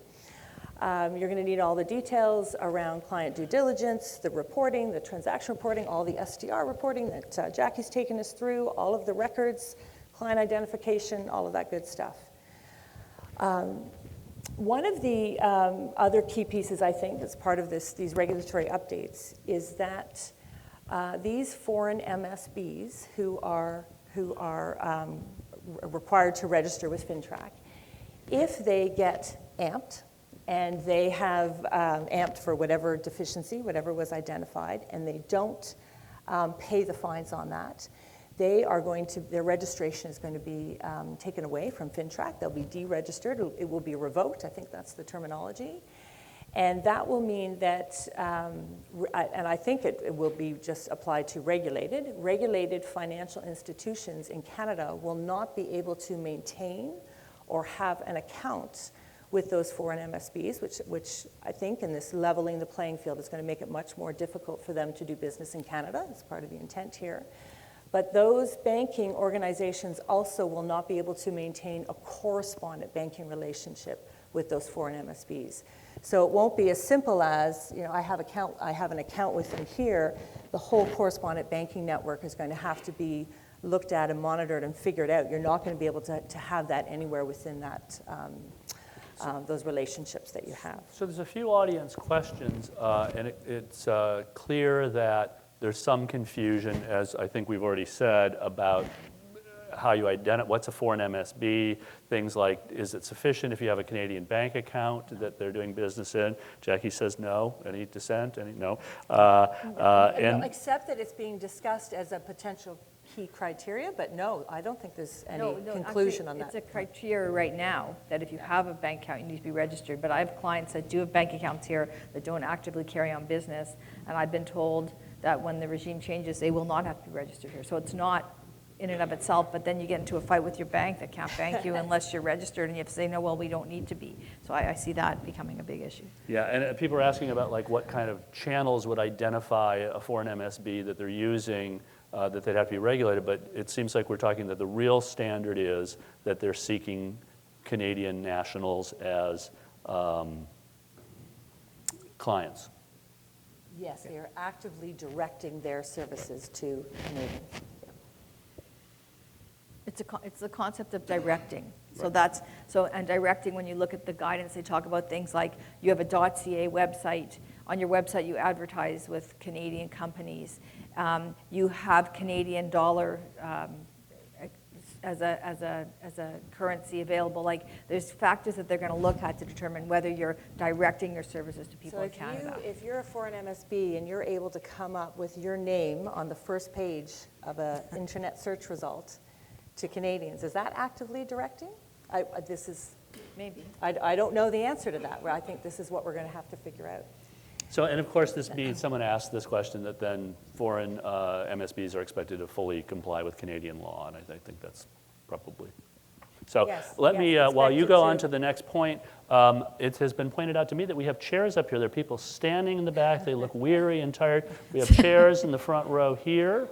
You're going to need all the details around client due diligence, the reporting, the transaction reporting, all the SDR reporting that Jackie's taken us through, all of the records, client identification, all of that good stuff. One of the other key pieces, I think, that's part of these regulatory updates is that these foreign MSBs who are required to register with FINTRAC, if they get amped, and they have amped for whatever deficiency, whatever was identified, and they don't pay the fines on that, their registration is going to be taken away from FINTRAC. They'll be deregistered. It will be revoked. I think that's the terminology. And that will mean that, and I think it will be just applied to regulated financial institutions in Canada will not be able to maintain or have an account with those foreign MSBs, which I think in this leveling the playing field is going to make it much more difficult for them to do business in Canada. That's part of the intent here. But those banking organizations also will not be able to maintain a correspondent banking relationship with those foreign MSBs. So it won't be as simple as, I have an account with them here. The whole correspondent banking network is going to have to be looked at and monitored and figured out. You're not going to be able to have that anywhere within that those relationships that you have. So there's a few audience questions, and it's clear that there's some confusion, as I think we've already said, about how you identify what's a foreign MSB, things like, is it sufficient if you have a Canadian bank account that they're doing business in? Jackie says no. Any dissent? No. No, except that it's being discussed as a potential key criteria, but no, I don't think there's any conclusion on that. It's a criteria right now that if you have a bank account, you need to be registered. But I have clients that do have bank accounts here that don't actively carry on business, and I've been told that when the regime changes, they will not have to be registered here. So it's not in and of itself, but then you get into a fight with your bank that can't bank you unless you're registered, and you have to say, no, well, we don't need to be. So I see that becoming a big issue. Yeah, and people are asking about like what kind of channels would identify a foreign MSB that they're using that they'd have to be regulated, but it seems like we're talking that the real standard is that they're seeking Canadian nationals as clients. Yes, they are actively directing their services to Canadians. It's the concept of directing. So and directing, when you look at the guidance, they talk about things like you have a .ca website. On your website, you advertise with Canadian companies. You have Canadian dollar as a currency available. Like, there's factors that they're going to look at to determine whether you're directing your services to people in Canada. So if you're a foreign MSB and you're able to come up with your name on the first page of an internet search result to Canadians, is that actively directing? Maybe. I don't know the answer to that. I think this is what we're going to have to figure out. So, and of course, someone asked this question that then foreign MSBs are expected to fully comply with Canadian law, and I think that's probably. So yes, let me, while you go on to to the next point, it has been pointed out to me that we have chairs up here. There are people standing in the back. They look weary and tired. We have chairs in the front row here,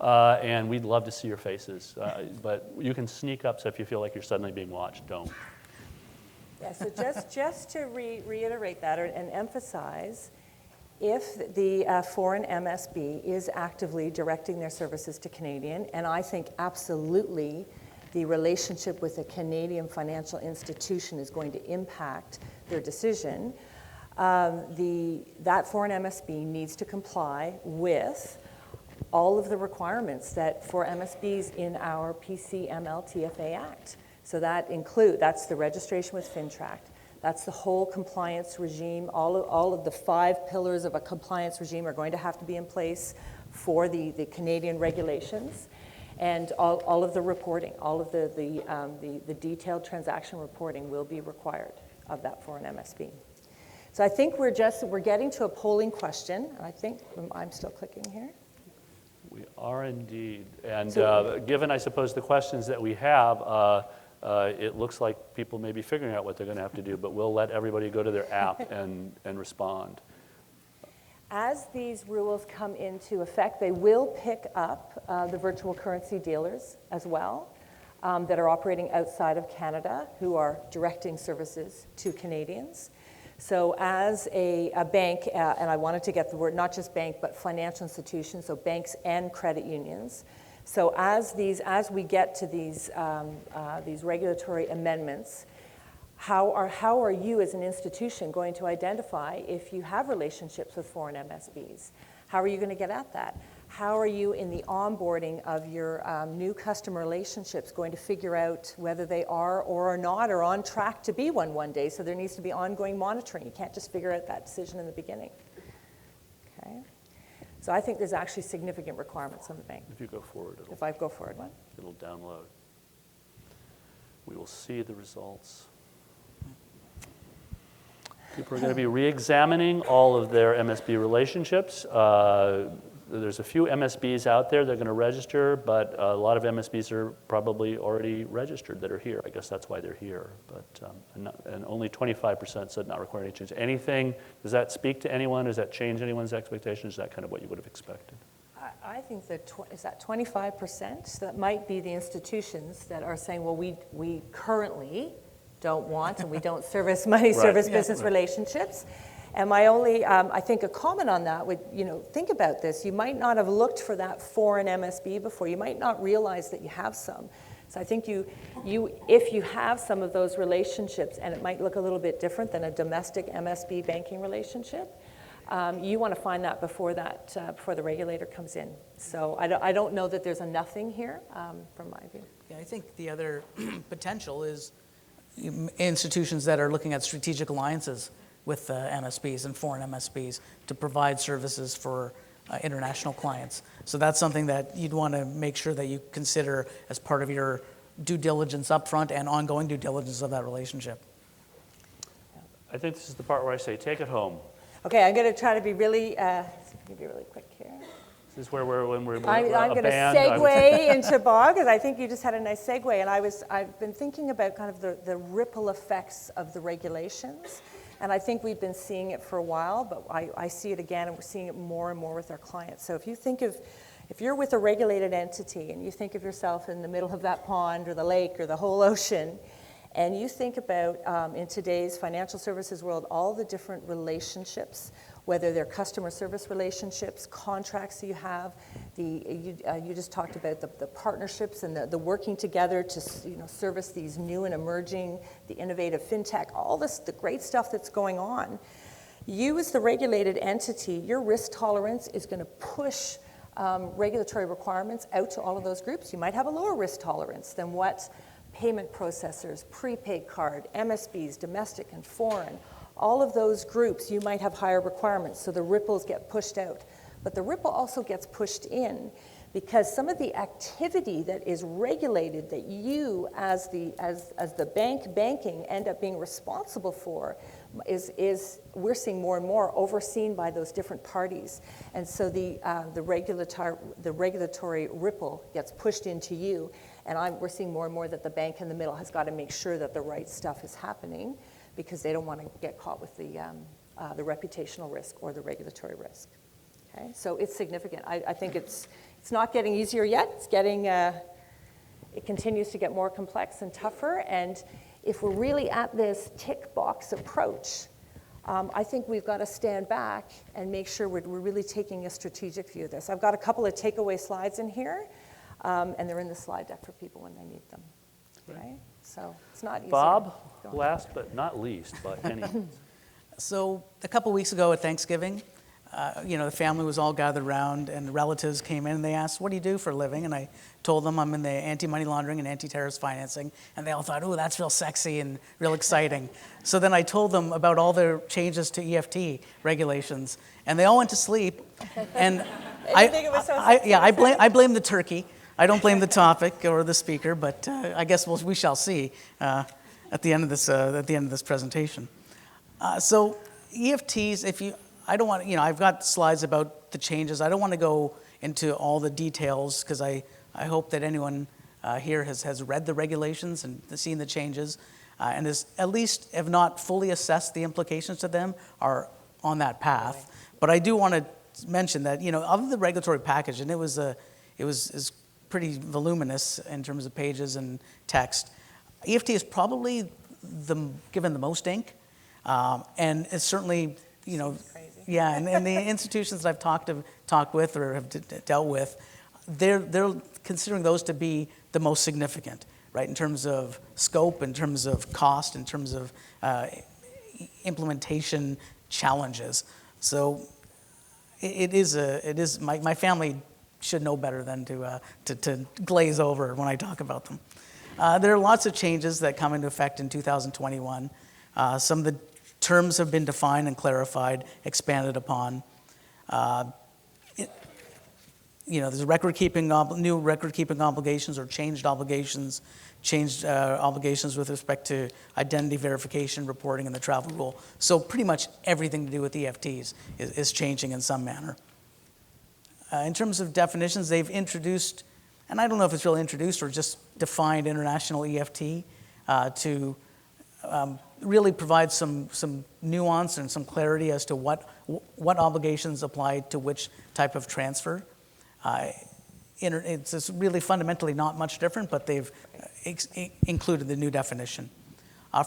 and we'd love to see your faces. But you can sneak up, so if you feel like you're suddenly being watched, don't. Yeah, so just to reiterate that and emphasize, if the foreign MSB is actively directing their services to Canadian, and I think absolutely the relationship with a Canadian financial institution is going to impact their decision, that foreign MSB needs to comply with all of the requirements that for MSBs in our PCMLTFA Act. So that's the registration with FINTRAC. That's the whole compliance regime. All of the 5 pillars of a compliance regime are going to have to be in place for the Canadian regulations. And all of the reporting, all of the detailed transaction reporting will be required of that foreign MSB. So I think we're getting to a polling question. I think I'm still clicking here. We are indeed. And given, I suppose, the questions that we have, it looks like people may be figuring out what they're going to have to do, but we'll let everybody go to their app and respond. As these rules come into effect, they will pick up the virtual currency dealers as well that are operating outside of Canada who are directing services to Canadians. So as a bank, and I wanted to get the word, not just bank, but financial institutions, so banks and credit unions. So as we get to these regulatory amendments, how are you as an institution going to identify if you have relationships with foreign MSBs? How are you going to get at that? How are you in the onboarding of your new customer relationships going to figure out whether they are or are not or on track to be one day? So there needs to be ongoing monitoring. You can't just figure out that decision in the beginning. Okay. So I think there's actually significant requirements on the bank. If you go forward, If I go forward, what? It'll download. We will see the results. People are going to be re-examining all of their MSB relationships. There's a few MSBs out there that are going to register, but a lot of MSBs are probably already registered that are here. I guess that's why they're here. But and only 25% said not requiring any change. Anything, does that speak to anyone? Does that change anyone's expectations? Is that kind of what you would have expected? I think that, is that 25%? That might be the institutions that are saying, well, we currently don't want and we don't service money service business relationships. And my only, I think a comment on that would, think about this. You might not have looked for that foreign MSB before. You might not realize that you have some. So I think if you have some of those relationships, and it might look a little bit different than a domestic MSB banking relationship, you want to find that before the regulator comes in. So I don't know that there's a nothing here, from my view. Yeah, I think the other potential is institutions that are looking at strategic alliances with MSBs and foreign MSBs to provide services for international clients. So that's something that you'd want to make sure that you consider as part of your due diligence upfront and ongoing due diligence of that relationship. I think this is the part where I say, take it home. Okay, I'm going to try to be really quick here. This is where when we're I'm going to segue into Bob, because I think you just had a nice segue. And I've been thinking about kind of the ripple effects of the regulations. And I think we've been seeing it for a while, but I see it again, and we're seeing it more and more with our clients. So if you're with a regulated entity and you think of yourself in the middle of that pond or the lake or the whole ocean, and you think about, in today's financial services world, all the different relationships, whether they're customer service relationships, contracts that you have, you just talked about the partnerships and the working together to service these new and emerging, the innovative fintech, all this, the great stuff that's going on. You as the regulated entity, your risk tolerance is going to push regulatory requirements out to all of those groups. You might have a lower risk tolerance than what payment processors, prepaid card, MSBs, domestic and foreign, all of those groups, you might have higher requirements, so the ripples get pushed out. But the ripple also gets pushed in because some of the activity that is regulated that you as the banking end up being responsible for is we're seeing more and more overseen by those different parties. And so the regulatory ripple gets pushed into you, and we're seeing more and more that the bank in the middle has got to make sure that the right stuff is happening, because they don't want to get caught with the reputational risk or the regulatory risk. Okay, so it's significant. I think it's not getting easier yet. It's getting, it continues to get more complex and tougher. And if we're really at this tick box approach, I think we've got to stand back and make sure we're really taking a strategic view of this. I've got a couple of takeaway slides in here, and they're in the slide deck for people when they need them. Okay, so it's not easy. Bob, last but not least, by any means. So a couple weeks ago at Thanksgiving, the family was all gathered around, and relatives came in and they asked, "What do you do for a living?" And I told them I'm in the anti-money laundering and anti-terrorist financing, and they all thought, "Oh, that's real sexy and real exciting." So then I told them about all the changes to EFT regulations, and they all went to sleep. And I didn't think it was so sexy. I blame the turkey. I don't blame the topic or the speaker, but I guess we shall see at the end of this presentation. So EFTs, I don't want I've got slides about the changes. I don't want to go into all the details because I hope that anyone here has read the regulations and seen the changes and is at least, if not fully assessed the implications to them, are on that path. But I do want to mention that of the regulatory package, and it was pretty voluminous in terms of pages and text. EFT is probably given the most ink. And it's certainly, Crazy. yeah, and the institutions that I've talked with or have dealt with, they're considering those to be the most significant, right, in terms of scope, in terms of cost, in terms of implementation challenges. So it is my family should know better than to glaze over when I talk about them. There are lots of changes that come into effect in 2021. Some of the terms have been defined and clarified, expanded upon. There's new record-keeping obligations or changed obligations with respect to identity verification, reporting, and the travel rule. So pretty much everything to do with EFTs is changing in some manner. In terms of definitions, they've introduced, and I don't know if it's really introduced or just defined international EFT to really provide some nuance and some clarity as to what obligations apply to which type of transfer. It's really fundamentally not much different, but they've included the new definition.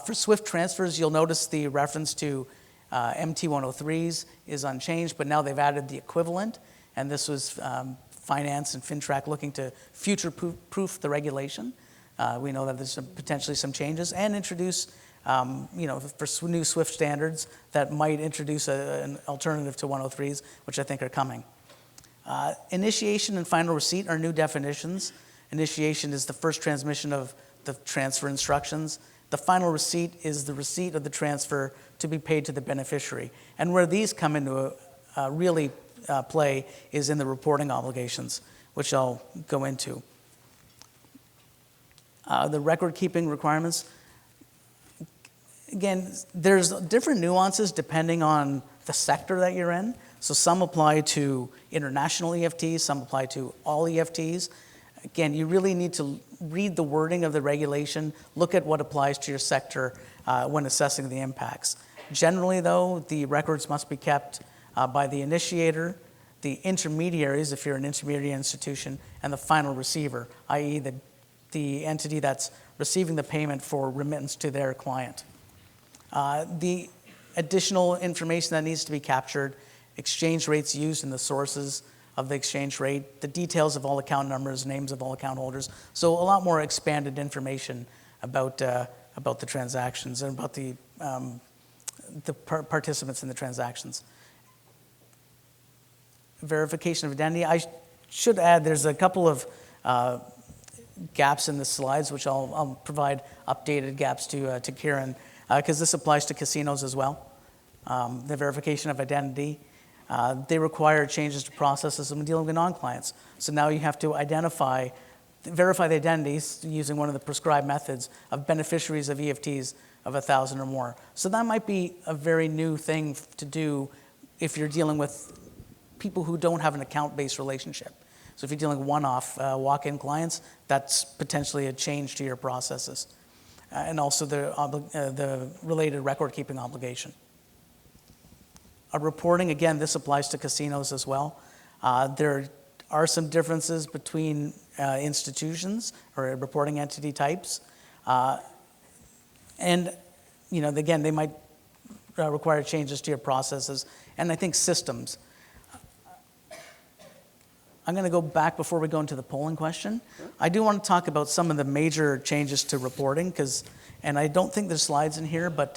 For SWIFT transfers, you'll notice the reference to MT-103s is unchanged, but now they've added the equivalent, and this was Finance and FinTrack looking to future-proof the regulation. We know that there's potentially some changes, and introduce, for new SWIFT standards that might introduce an alternative to 103s, which I think are coming. Initiation and final receipt are new definitions. Initiation is the first transmission of the transfer instructions. The final receipt is the receipt of the transfer to be paid to the beneficiary. And where these come into really play is in the reporting obligations, which I'll go into. The record-keeping requirements. Again, there's different nuances depending on the sector that you're in. So some apply to international EFTs, some apply to all EFTs. Again, you really need to read the wording of the regulation, look at what applies to your sector when assessing the impacts. Generally, though, the records must be kept by the initiator, the intermediaries, if you're an intermediary institution, and the final receiver, i.e. the entity that's receiving the payment for remittance to their client. The additional information that needs to be captured, exchange rates used in the sources of the exchange rate, the details of all account numbers, names of all account holders. So a lot more expanded information about the transactions and about the participants in the transactions. Verification of identity. I should add there's a couple of gaps in the slides, which I'll provide updated gaps to Kieran, because this applies to casinos as well. The verification of identity. They require changes to processes when dealing with non-clients. So now you have to verify the identities using one of the prescribed methods of beneficiaries of EFTs of 1,000 or more. So that might be a very new thing to do if you're dealing with people who don't have an account-based relationship. So if you're dealing with one-off walk-in clients, that's potentially a change to your processes. And also the related record-keeping obligation. Reporting, again, this applies to casinos as well. There are some differences between institutions or reporting entity types. And, again, they might require changes to your processes. And I think systems. I'm going to go back before we go into the polling question. I do want to talk about some of the major changes to reporting, and I don't think there's slides in here, but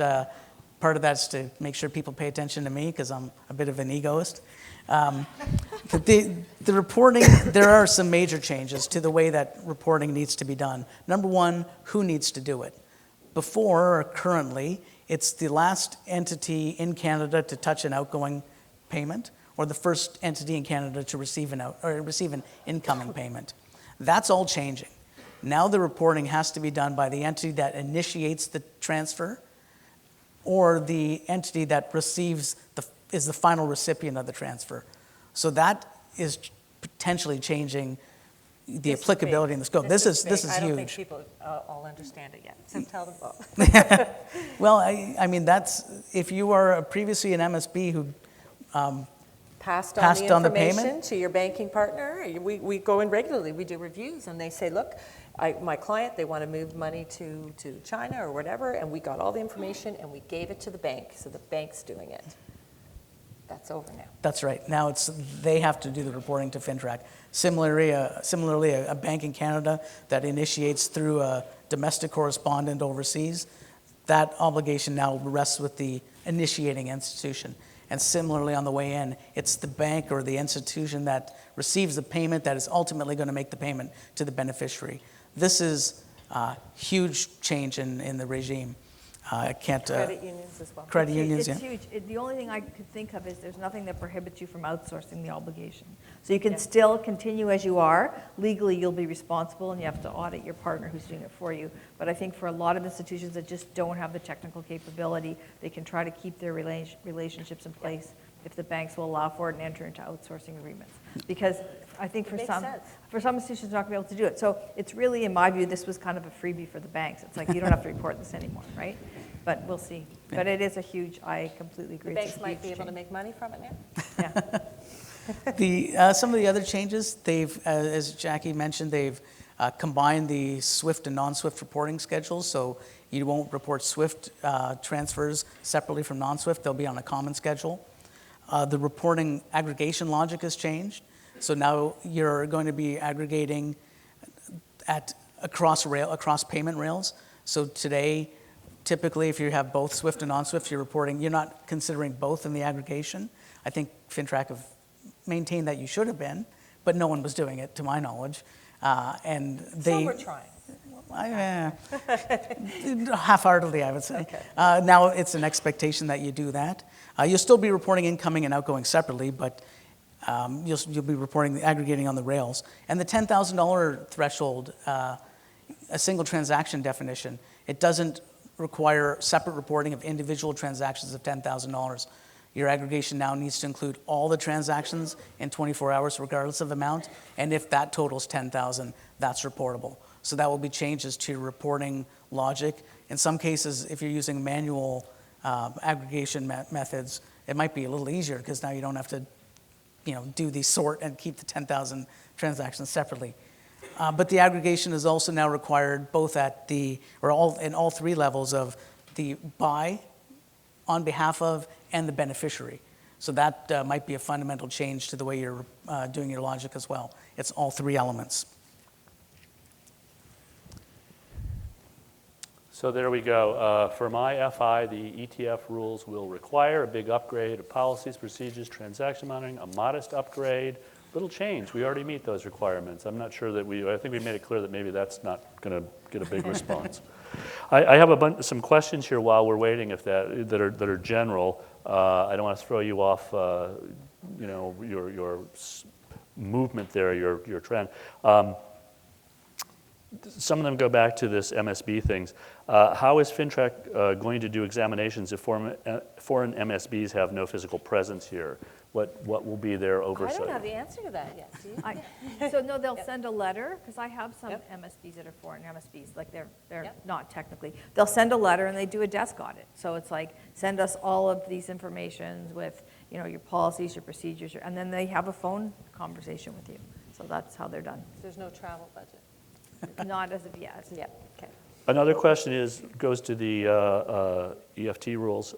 part of that's to make sure people pay attention to me because I'm a bit of an egoist. The reporting, there are some major changes to the way that reporting needs to be done. Number one, who needs to do it? Before, or currently, it's the last entity in Canada to touch an outgoing payment, or the first entity in Canada to receive an incoming payment. That's all changing. Now the reporting has to be done by the entity that initiates the transfer, or the entity that is the final recipient of the transfer. So that is potentially changing the applicability and the scope. This is huge. I don't think people all understand it yet, so tell them both. Well, I mean, that's, if you are previously an MSB who passed Passed on on the the payment? information to your banking partner. We go in regularly, we do reviews, and they say, look, my client, they want to move money to China or whatever, and we got all the information and we gave it to the bank, so the bank's doing it. That's over now. That's right. Now they have to do the reporting to FINTRAC. Similarly, a bank in Canada that initiates through a domestic correspondent overseas, that obligation now rests with the initiating institution. And similarly, on the way in, it's the bank or the institution that receives the payment that is ultimately going to make the payment to the beneficiary. This is a huge change in the regime. I can't. Credit unions as well. Credit unions, It's yeah. huge. The only thing I could think of is there's nothing that prohibits you from outsourcing the obligation. So you can still continue as you are. Legally, you'll be responsible, and you have to audit your partner who's doing it for you. But I think for a lot of institutions that just don't have the technical capability, they can try to keep their relationships in place if the banks will allow for it and enter into outsourcing agreements. Because I think for Makes some sense. institutions, they're not going to be able to do it. So it's really, in my view, this was kind of a freebie for the banks. It's like, you don't have to report this anymore, right? But we'll see. Yeah. But it is a huge, I completely agree. The It's a banks might huge be able to change. make money from it now. Yeah. Some of the other changes, they've, as Jackie mentioned, they've combined the SWIFT and non-SWIFT reporting schedules, so you won't report SWIFT transfers separately from non-SWIFT. They'll be on a common schedule. The reporting aggregation logic has changed, so now you're going to be aggregating across payment rails. So today, typically, if you have both SWIFT and non-SWIFT, you're not considering both in the aggregation. I think FINTRAC have maintained that you should have been, but no one was doing it, to my knowledge. And So we're trying. Half-heartedly, I would say. Okay. Now it's an expectation that you do that. You'll still be reporting incoming and outgoing separately, but you'll be reporting, aggregating on the rails. And the $10,000 threshold, a single transaction definition, it doesn't require separate reporting of individual transactions of $10,000. Your aggregation now needs to include all the transactions in 24 hours, regardless of amount. And if that totals 10,000, that's reportable. So that will be changes to your reporting logic. In some cases, if you're using manual aggregation methods, it might be a little easier because now you don't have to, do the sort and keep the 10,000 transactions separately. But the aggregation is also now required both at in all three levels of the buy, on behalf of, and the beneficiary. So that might be a fundamental change to the way you're doing your logic as well. It's all three elements. So there we go. For my FI, the ETF rules will require a big upgrade of policies, procedures, transaction monitoring, a modest upgrade, little change. We already meet those requirements. I'm not sure that I think we made it clear that maybe that's not going to get a big response. I have some questions here while we're waiting that are general. I don't want to throw you off, your movement there, your trend. Some of them go back to this MSB things. How is FINTRAC going to do examinations if foreign MSBs have no physical presence here? What will be their oversight? I don't have the answer to that yet, do you? So no, they'll send a letter, because I have some MSBs that are foreign MSBs, like they're not technically. They'll send a letter and they do a desk audit. So it's like, send us all of these informations with, your policies, your procedures, and then they have a phone conversation with you. So that's how they're done. There's no travel budget. Not as of yet. Yeah, okay. Another question goes to the EFT rules,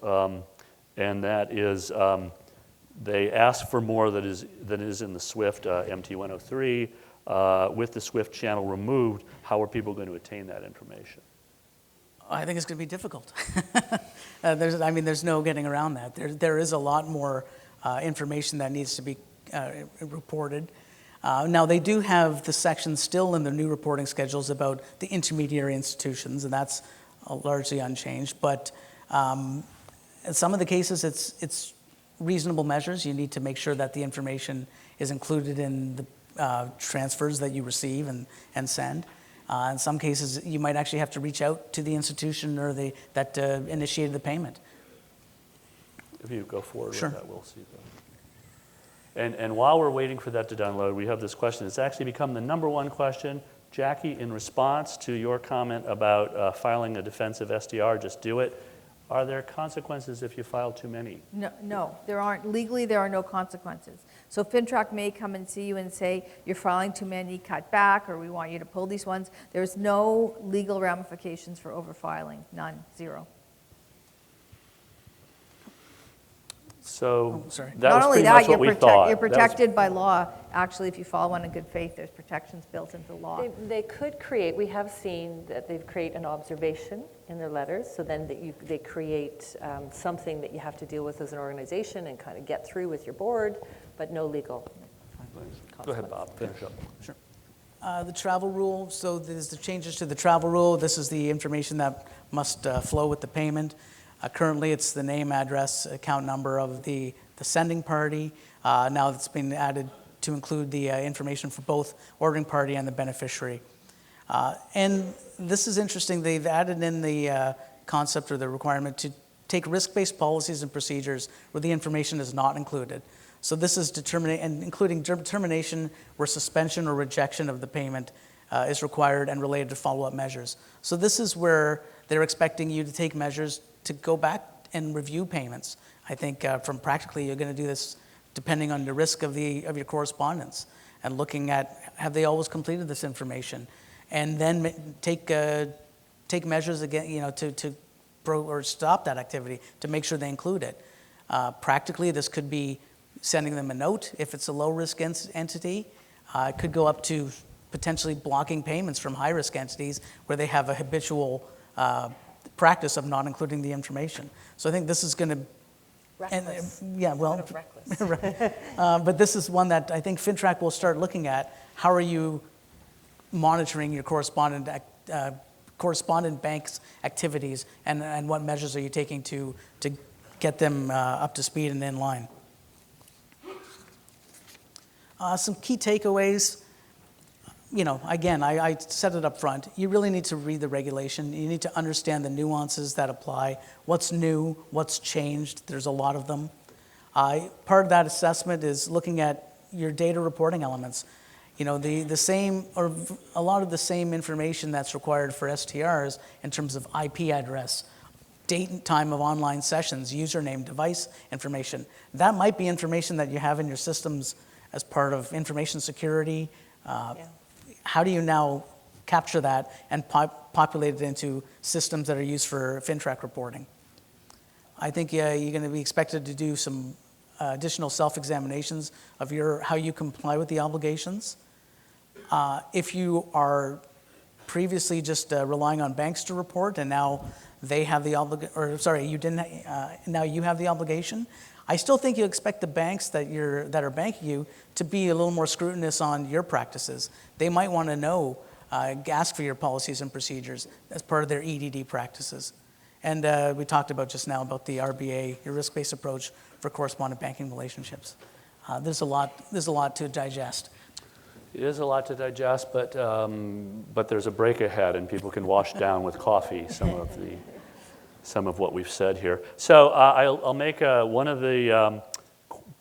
and that is they ask for more than is in the SWIFT MT103. With the SWIFT channel removed, how are people going to attain that information? I think it's going to be difficult. There's no getting around that. There is a lot more information that needs to be reported. Now, they do have the section still in the new reporting schedules about the intermediary institutions, and that's largely unchanged. But in some of the cases, it's reasonable measures. You need to make sure that the information is included in the transfers that you receive and send. In some cases, you might actually have to reach out to the institution or that initiated the payment. If you go forward Sure. with that, we'll see that. And while we're waiting for that to download, we have this question. It's actually become the number one question. Jackie, in response to your comment about filing a defensive SDR, just do it. Are there consequences if you file too many? No, there aren't. Legally, there are no consequences. So FINTRAC may come and see you and say, you're filing too many, cut back, or we want you to pull these ones. There's no legal ramifications for overfiling. None. Zero. So sorry. that Not was only pretty that, much what we thought. you're That was- protected by law. Actually, if you file one in good faith, there's protections built into the law. They could create, we have seen that they create an observation in their letters, so then they create something that you have to deal with as an organization and kind of get through with your board, but no legal. Go ahead, Bob, finish up. Sure. The travel rule, so there's the changes to the travel rule. This is the information that must flow with the payment. Currently, it's the name, address, account number of the sending party. Now it's been added to include the information for both ordering party and the beneficiary. And this is interesting. They've added in the concept or the requirement to take risk-based policies and procedures where the information is not included. So this is including determination where suspension or rejection of the payment is required and related to follow-up measures. So this is where they're expecting you to take measures to go back and review payments. I think from practically you're going to do this depending on the risk of your correspondence and looking at have they always completed this information, and then take measures again, or stop that activity to make sure they include it. Practically, this could be sending them a note if it's a low-risk entity. It could go up to potentially blocking payments from high-risk entities where they have a habitual practice of not including the information. So I think this is going to... Reckless. Yeah, well... Kind of reckless. Right. But this is one that I think FINTRAC will start looking at. How are you monitoring your correspondent bank's activities, and what measures are you taking to get them up to speed and in line? Some key takeaways. Again, I said it up front. You really need to read the regulation. You need to understand the nuances that apply, what's new, what's changed. There's a lot of them. Part of that assessment is looking at your data reporting elements. The same, or a lot of the same information that's required for STRs in terms of IP address, date and time of online sessions, username, device information. That might be information that you have in your systems as part of information security. How do you now capture that and populate it into systems that are used for FINTRAC reporting? I think you're going to be expected to do some additional self-examinations of how you comply with the obligations. If you are previously just relying on banks to report and now they have the now you have the obligation, I still think you expect the banks that are banking you to be a little more scrutinous on your practices. They might want to know, ask for your policies and procedures as part of their EDD practices. And we talked about just now about the RBA, your risk-based approach for correspondent banking relationships. There's a lot to digest. It is a lot to digest, but there's a break ahead, and people can wash down with coffee some of what we've said here. So I'll make one of the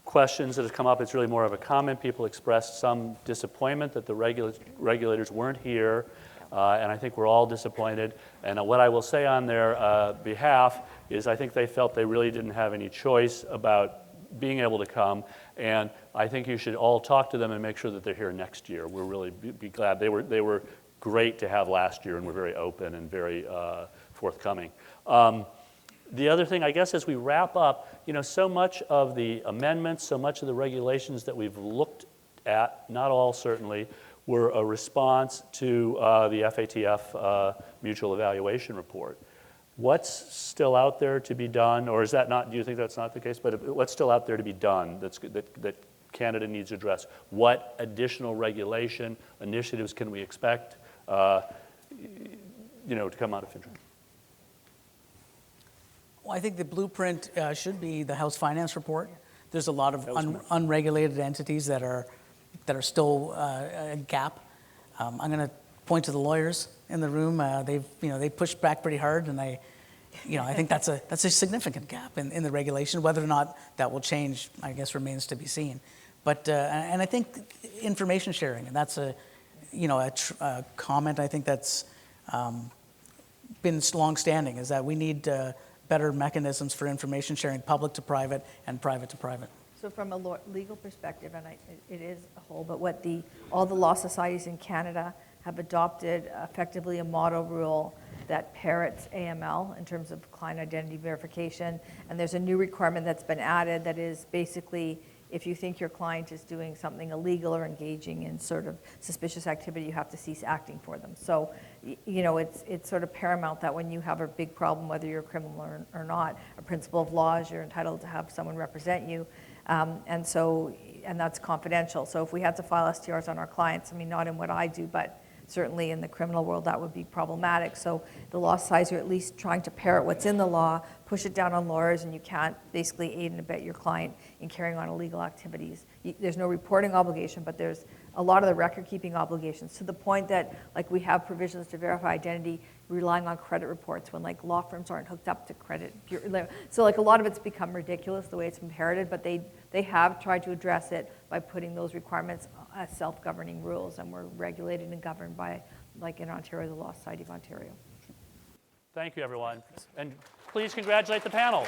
questions that has come up. It's really more of a comment. People expressed some disappointment that the regulators weren't here, and I think we're all disappointed. And what I will say on their behalf is I think they felt they really didn't have any choice about being able to come, and I think you should all talk to them and make sure that they're here next year. We'll really be glad. They were great to have last year, and were very open and very forthcoming. The other thing, I guess, as we wrap up, so much of the amendments, so much of the regulations that we've looked at, not all certainly, were a response to the FATF mutual evaluation report. What's still out there to be done, or is that not, do you think that's not the case? But what's still out there to be done that Canada needs to address? What additional regulation initiatives can we expect to come out of FINTRAC? Well, I think the blueprint should be the House Finance Report. There's a lot of unregulated entities that are still a gap. I'm going to point to the lawyers in the room. They pushed back pretty hard, and I think that's a significant gap in the regulation. Whether or not that will change, I guess, remains to be seen. But and I think information sharing, and that's a comment I think that's been long-standing, is that we need better mechanisms for information sharing, public to private and private to private. So from a legal perspective, and it is a whole, but what all the law societies in Canada have adopted effectively a model rule that parrots AML in terms of client identity verification. And there's a new requirement that's been added that is basically, if you think your client is doing something illegal or engaging in sort of suspicious activity, you have to cease acting for them. So, you know, it's sort of paramount that when you have a big problem, whether you're a criminal or not, a principle of law is you're entitled to have someone represent you. And that's confidential. So if we had to file STRs on our clients, I mean, not in what I do, but certainly in the criminal world, that would be problematic. So the law societies are at least trying to parrot what's in the law, push it down on lawyers, and you can't basically aid and abet your client in carrying on illegal activities. There's no reporting obligation, but there's a lot of the record-keeping obligations, to the point that, like, we have provisions to verify identity relying on credit reports when, like, law firms aren't hooked up to credit bureau. So, like, a lot of it's become ridiculous the way it's been parroted, but they have tried to address it by putting those requirements as self-governing rules, and we're regulated and governed by, like in Ontario, the Law Society of Ontario. Thank you, everyone. And please congratulate the panel.